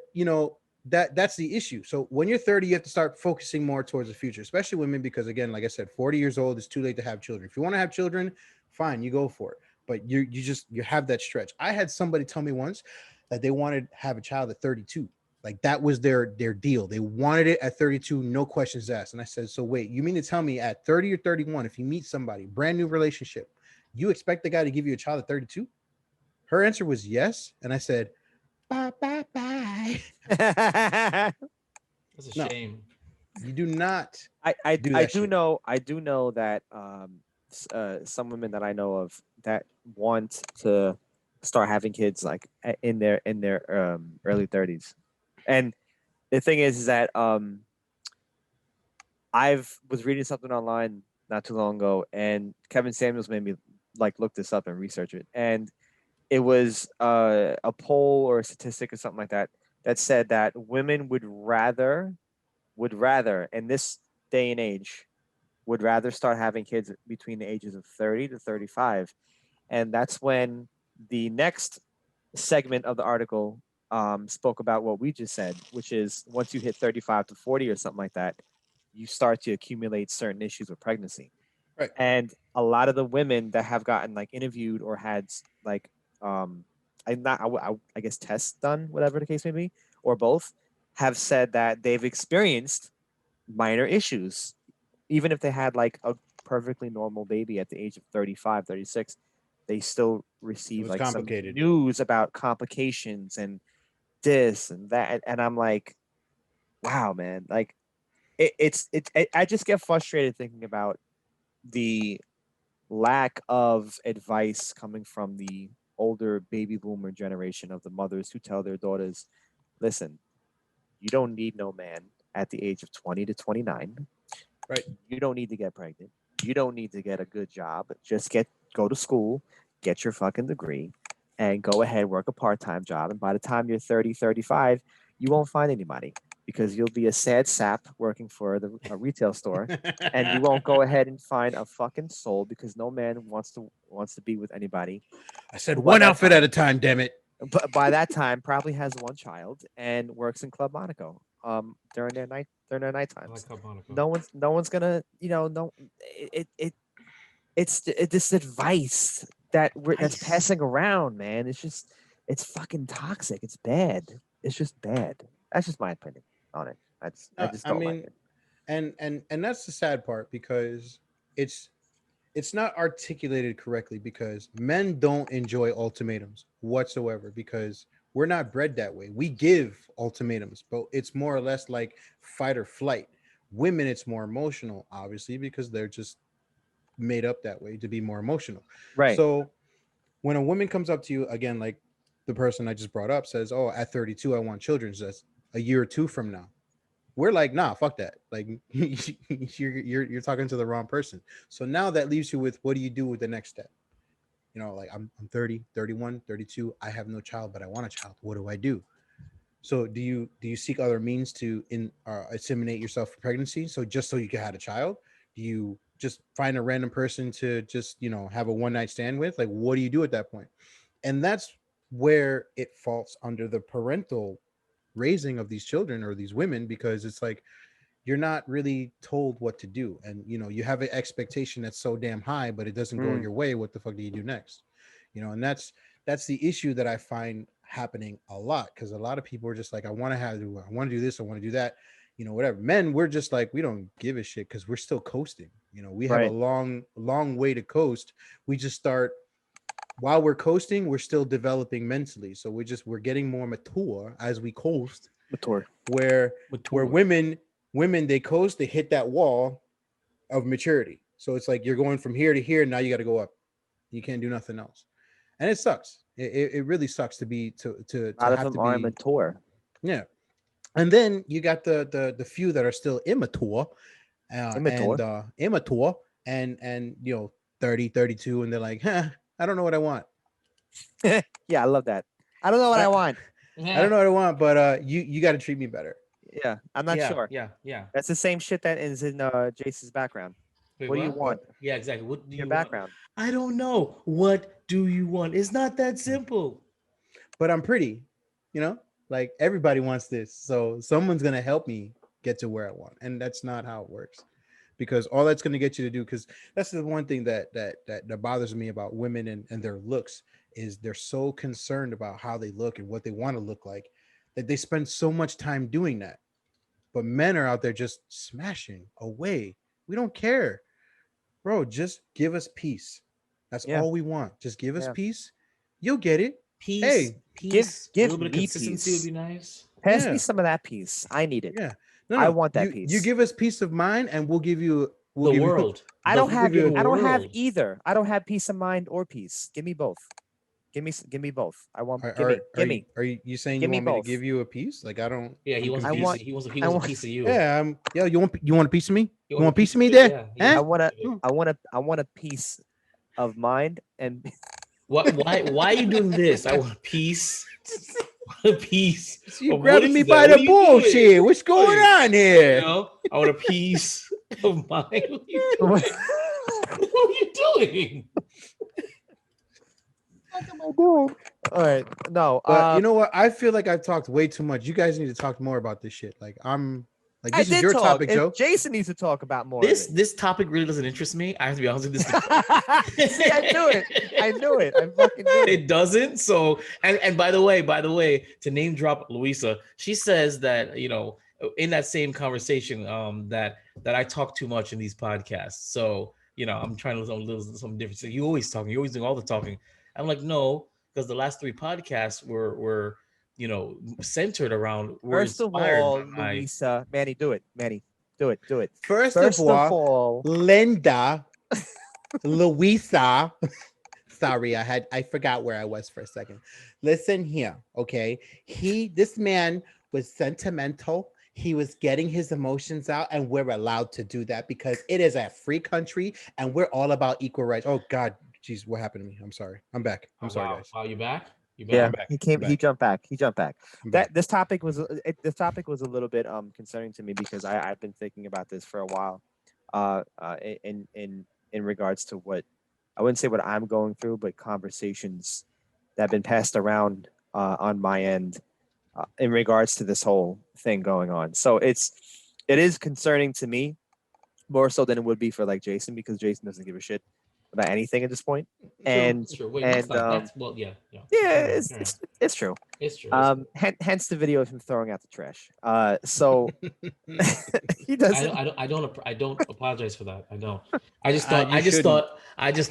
that's the issue. So when you're 30, you have to start focusing more towards the future, especially women, because again, like I said, 40 years old, it's too late to have children. If you want to have children, fine, you go for it. But you have that stretch. I had somebody tell me once that they wanted to have a child at 32. Like that was their deal. They wanted it at 32, no questions asked. And I said, so wait, you mean to tell me at 30 or 31, if you meet somebody, brand new relationship, you expect the guy to give you a child at 32? Her answer was yes. And I said, bye. That's a No. shame. You do not. I do that shit. know that some women that I know of that want to start having kids like in their early 30s. And the thing is that I was reading something online not too long ago, and Kevin Samuels made me like look this up and research it. And it was a poll or a statistic or something like that that said that women would rather in this day and age would rather start having kids between the ages of 30 to 35. And that's when the next segment of the article spoke about what we just said, which is once you hit 35 to 40 or something like that, you start to accumulate certain issues with pregnancy. Right. And a lot of the women that have gotten like interviewed or had like I guess tests done, whatever the case may be, or both, have said that they've experienced minor issues, even if they had like a perfectly normal baby at the age of 35, 36, they still receive like some news about complications and this and that. And I'm like, wow, man, like I just get frustrated thinking about the lack of advice coming from the older baby boomer generation of the mothers who tell their daughters, listen, you don't need no man at the age of 20 to 29. Right. You don't need to get pregnant. You don't need to get a good job. Just go to school, get your fucking degree, and go ahead, work a part-time job. And by the time you're 30, 35, you won't find anybody because you'll be a sad sap working for a retail store, and you won't go ahead and find a fucking soul because no man wants to be with anybody. I said one outfit at a time, damn it. But by that time, probably has one child and works in Club Monaco during their night times. No one's gonna, it's this advice that's passing around, man. It's fucking toxic. It's bad. It's just bad. That's just my opinion on it. I just don't like it. And that's the sad part because it's not articulated correctly because men don't enjoy ultimatums whatsoever because we're not bred that way. We give ultimatums, but it's more or less like fight or flight. Women, it's more emotional, obviously, because they're just made up that way to be more emotional. Right. So when a woman comes up to you again, like the person I just brought up says, "Oh, at 32, I want children." So that's a year or two from now. We're like, nah, fuck that. Like you're talking to the wrong person. So now that leaves you with, what do you do with the next step? You know, like I'm 30, 31, 32. I have no child, but I want a child. What do I do? So do you seek other means to inseminate yourself for pregnancy? So just so you can have a child? Do you just find a random person to just, have a one night stand with? Like, what do you do at that point? And that's where it falls under the parental raising of these children or these women, because it's like you're not really told what to do, and you have an expectation that's so damn high, but it doesn't go your way. What the fuck do you do next? And that's the issue that I find happening a lot, because a lot of people are just like, I want to do this, I want to do that, whatever. Men, we're just like, we don't give a shit because we're still coasting. We have a long way to coast. We just start while we're coasting, we're still developing mentally. So we're getting more mature as we coast. Where women they coast, they hit that wall of maturity. So it's like you're going from here to here, now you got to go up. You can't do nothing else, and it sucks. It really sucks to have to be mature. Yeah, and then you got the few that are still immature, and 30, 32, and they're like, I don't know what I want. Yeah, I love that. I don't know what I want. I don't know what I want, but you got to treat me better. Yeah, I'm not sure. Yeah. That's the same shit that is in Jason's background. Wait, what do you want? Yeah, exactly. What do Your you background? Want? I don't know. What do you want? It's not that simple. But I'm pretty, like everybody wants this. So someone's going to help me get to where I want. And that's not how it works. Because all that's going to get you to do, because that's the one thing that bothers me about women and their looks, is they're so concerned about how they look and what they want to look like, that they spend so much time doing that. But men are out there just smashing away. We don't care, bro. Just give us peace. That's all we want. Just give us peace. You'll get it. Peace. Hey, peace. Give a little bit of me consistency peace. would be nice. Pass me some of that peace. I need it. Yeah. No, I want that peace. You give us peace of mind, and we'll give you the world. I don't have either. I don't have peace of mind or peace. Give me both. Give me both. I want. Give me. Are you saying you want me to give you a piece? Like, I don't. Yeah, he wants. He wants a piece of you. Yeah. You want a piece of me? You want a piece of me there? Yeah. I want a piece of mind and. Why are you doing this? I want a piece. A piece. So you're grabbing me by the bullshit. What's going on here? I want a piece of mind. What are you doing? What am I doing? All right. No. But you know what? I feel like I've talked way too much. You guys need to talk more about this shit. Like, this is your topic, Joe. Jason needs to talk about more. This topic really doesn't interest me. I have to be honest with this. See, I knew it. I fucking knew it. It doesn't. So, and by the way, to name drop Louisa, she says that in that same conversation, that I talk too much in these podcasts. So I'm trying to listen something different. So you always talking. You always doing all the talking. I'm like, no, because the last 3 podcasts were centered around. First of all, Louisa, Manny, do it. Manny, do it. First of all, Linda, Louisa. Sorry, I forgot where I was for a second. Listen here, okay? This man was sentimental. He was getting his emotions out, and we're allowed to do that because it is a free country, and we're all about equal rights. Oh God, geez, what happened to me? I'm sorry. I'm back. I'm sorry, guys. Wow, you back? Yeah, he jumped back. This topic was a little bit concerning to me because I've been thinking about this for a while. In regards to what I wouldn't say what I'm going through, but conversations that have been passed around on my end in regards to this whole thing going on. So it is concerning to me more so than it would be for like Jason, because Jason doesn't give a shit about anything at this point. It's true. It's true. It's true. Hence the video of him throwing out the trash. So he doesn't. I don't apologize for that. I don't. I just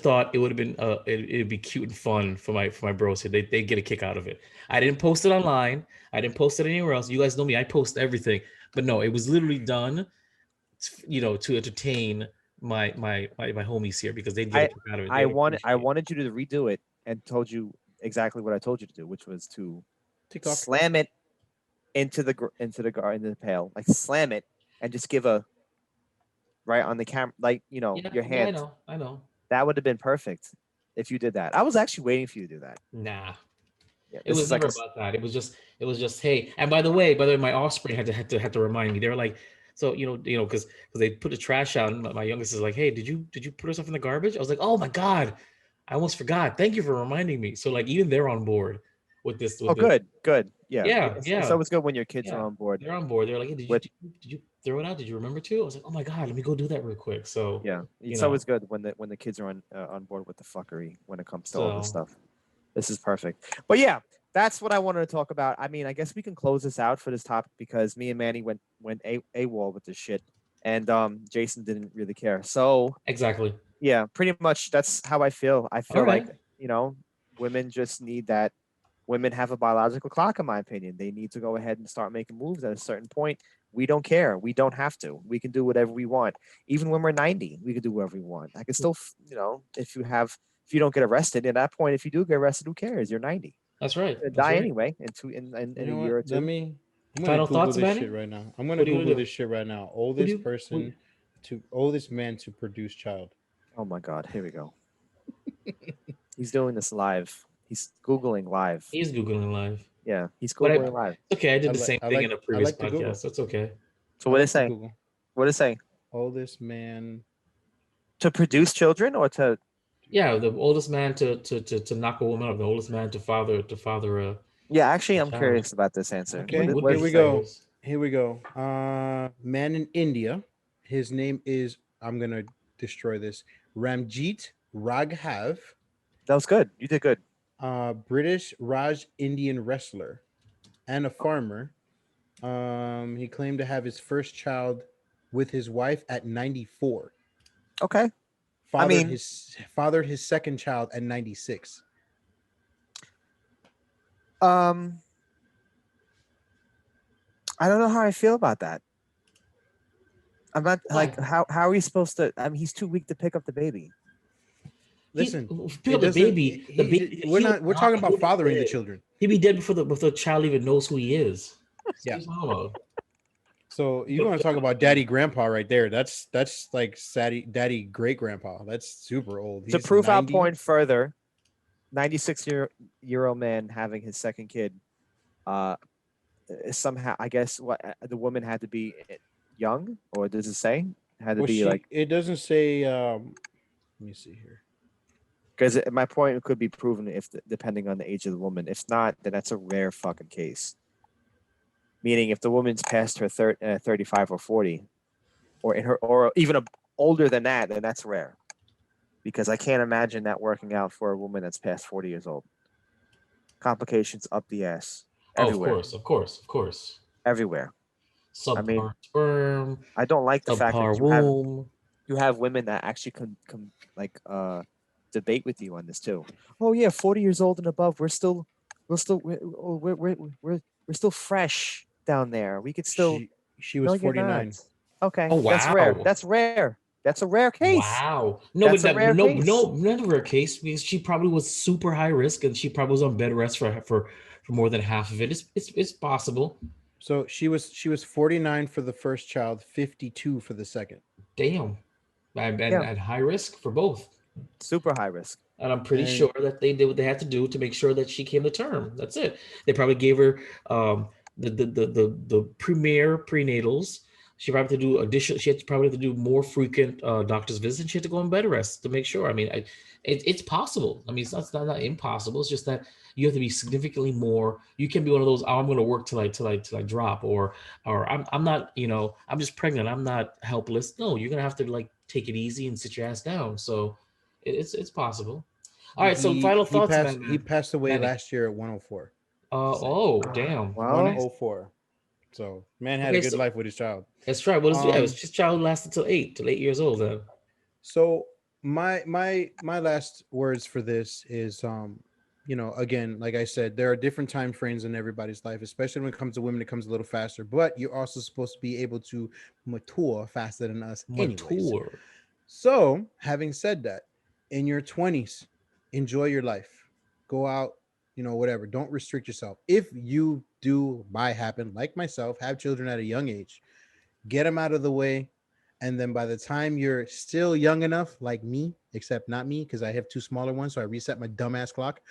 thought it would have been it'd be cute and fun for my bros here. They get a kick out of it. I didn't post it online. I didn't post it anywhere else. You guys know me. I post everything. But no, it was literally done, to entertain my homies here because they'd I get a kick out of it. They would I appreciate it. wanted you to redo it and told you exactly what I told you to do, which was to TikTok. slam it into the pail, like slam it and just give a right on the camera, like your Yeah, I hand. know, I know. That would have been perfect if you did that. I was actually waiting for you to do that. Nah, Yeah, it this was is like never about that. It was just hey. And by the way, my offspring had to remind me. They were like, so because they put the trash out. And my youngest is like, hey, did you put stuff in the garbage? I was like, oh my god, I almost forgot. Thank you for reminding me. So like even they're on board with this. oh, good, yeah. Yeah, It's yeah, always good when your kids are yeah. on board They're on board. They're like, hey, did you with. did you throw it out? Did you remember to? I was like, oh my god, let me go do that real quick. So Yeah, you it's know, always good when the kids are on board with the fuckery when it comes to all this so stuff. This is perfect. But yeah, that's what I wanted to talk about. I mean, I guess we can close this out for this topic because me and Manny went AWOL with this shit, and Jason didn't really care. So exactly. yeah, pretty much that's how I feel. I All feel like right. women just need that. Women have a biological clock, in my opinion. They need to go ahead and start making moves at a certain point. We don't care. We don't have to. We can do whatever we want. Even when we're 90, we can do whatever we want. I can still, if you don't get arrested, at that point, if you do get arrested, who cares? You're 90. That's right. You're gonna That's die right. anyway in You a know year what? or two. I'm gonna Final Google thoughts, this Manny? shit right now. I'm gonna What are you Google gonna this do? shit right now. Who do Oldest you? person oldest man to produce child. Oh my God, here we go. He's doing this live. He's Googling live. He's googling live. Yeah, he's But Googling live. okay, I did I the like same I thing like in a I previous like to Google. podcast. That's okay. So I what like is to saying? Google. What is saying? Oldest man. To produce children or to? Yeah, the oldest man to knock a woman up. The oldest man to father Yeah, actually, a I'm child. curious about this answer. What Okay, what What did here he we say? go. Here we go. Man in India. His name is, I'm gonna destroy this. Ramjeet Raghav. that was good. You did good. British Raj Indian wrestler and a farmer. He claimed to have his first child with his wife at 94. Okay. Fathered mean- his second child at 96. I don't know how I feel about that. I'm not like Why? how are we supposed to? I mean, he's too weak to pick up the baby. Listen, Pick it up the doesn't. baby. The baby. We're talking about fathering the children. He'd be dead before the child even knows who he is. Yeah. What are you talking about? So you want to talk about daddy grandpa right there? That's like daddy great grandpa. That's super old. To He's prove our 90. point further, 96-year-old man having his second kid, somehow I guess what the woman had to be young, or does it say had to Well, be like? it doesn't say. Let me see here. Because my point could be proven depending on the age of the woman. If not, then that's a rare fucking case. Meaning, if the woman's past her 35 or 40, or even older than that, then that's rare. Because I can't imagine that working out for a woman that's past 40 years old. Complications up the ass everywhere, Of course. everywhere. Subpar mean, sperm, I don't like the fact subpar that womb. you have women that actually can debate with you on this too. Oh yeah, 40 years old and above, we're still fresh down there. We could still. She was No, you're 49. not. Okay, Oh that's rare. wow. That's rare. That's a rare case. Wow. No, That's but a rare no, case. not a rare case because she probably was super high risk and she probably was on bed rest for more than half of it. It's possible. So she was 49 for the first child, 52 for the second. Damn. And Yeah. at high risk for both. Super high risk. And I'm pretty And- sure that they did what they had to do to make sure that she came to term. That's it. They probably gave her the premier prenatals. She probably had to do additional. She had probably to do more frequent doctor's visits. And she had to go on bed rest to make sure. I mean, it's possible. I mean, it's not impossible. It's just that you have to be significantly more. You can be one of those. Oh, I'm going to work till I drop, or I'm not. I'm just pregnant. I'm not helpless. No, you're gonna have to like take it easy and sit your ass down. So it's possible. All right. So final thoughts, man. He passed away Manny. last year at 104. Damn. Wow. 104. So man had a good life with his child. That's right. Well, it was his child lasted till 8 years old. Then. So my last words for this is again, like I said, there are different time frames in everybody's life, especially when it comes to women. It comes a little faster, but you're also supposed to be able to mature faster than us. Anyways. Mature. So, having said that, in your 20s, enjoy your life. Go out, whatever. Don't restrict yourself. If you do, by happen, like myself, have children at a young age, get them out of the way. And then by the time you're still young enough, like me, except not me, because I have two smaller ones, so I reset my dumbass clock.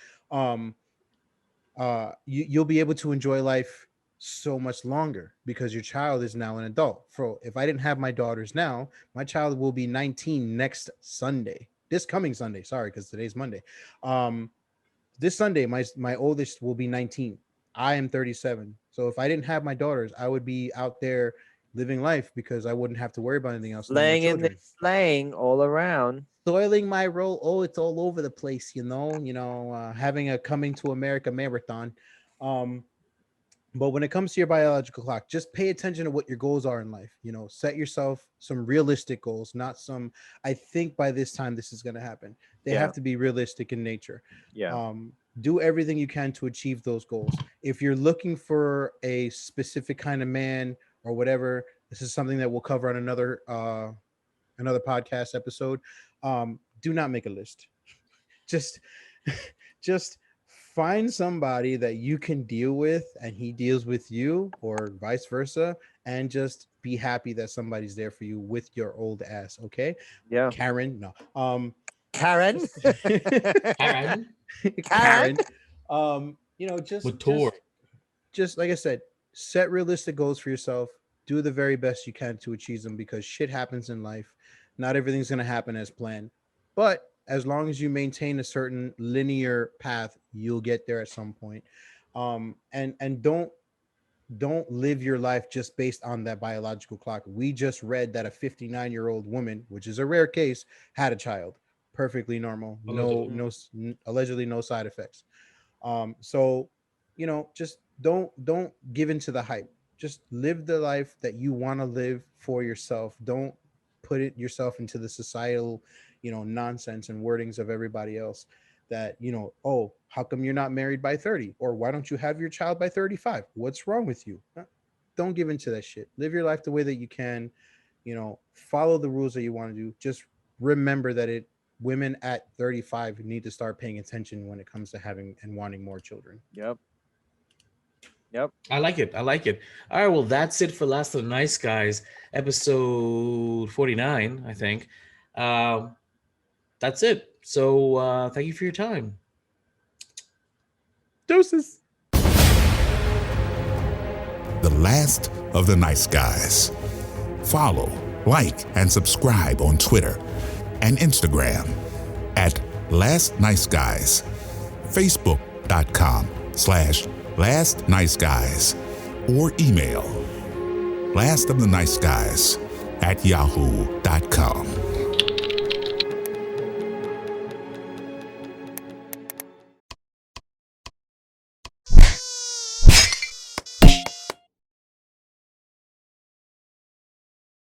You'll be able to enjoy life so much longer because your child is now an adult. If I didn't have my daughters now, my child will be 19 next Sunday. This coming Sunday, sorry, because today's Monday. This Sunday, my oldest will be 19. I am 37. So if I didn't have my daughters, I would be out there living life because I wouldn't have to worry about anything else. Laying in the slang all around. Soiling my role. Oh, it's all over the place, having a coming to America marathon. But when it comes to your biological clock, just pay attention to what your goals are in life. Set yourself some realistic goals, not some, I think by this time this is going to happen. They have to be realistic in nature. Yeah. Do everything you can to achieve those goals. If you're looking for a specific kind of man or whatever, this is something that we'll cover on another podcast episode. Do not make a list. Just find somebody that you can deal with and he deals with you, or vice versa, and just be happy that somebody's there for you with your old ass. Okay. Yeah. Karen. No. Karen. Karen. Karen. Just like I said, set realistic goals for yourself. Do the very best you can to achieve them because shit happens in life. Not everything's going to happen as planned, but as long as you maintain a certain linear path, you'll get there at some point. And don't live your life just based on that biological clock. We just read that a 59-year-old woman, which is a rare case, had a child. Perfectly normal. Allegedly no side effects. So, just don't give into the hype. Just live the life that you want to live for yourself. Don't put yourself into the societal, nonsense and wordings of everybody else that, oh, how come you're not married by 30? Or why don't you have your child by 35? What's wrong with you? Don't give into that shit. Live your life the way that you can, follow the rules that you want to do. Just remember that women at 35 need to start paying attention when it comes to having and wanting more children. Yep. I like it. All right. Well, that's it for Last of the Nice Guys, episode 49, I think. That's it. So thank you for your time. Deuces. The Last of the Nice Guys. Follow, like, and subscribe on Twitter and Instagram at Last Nice Guys, Facebook.com/Last Nice Guys, or email lastoftheniceguys@yahoo.com.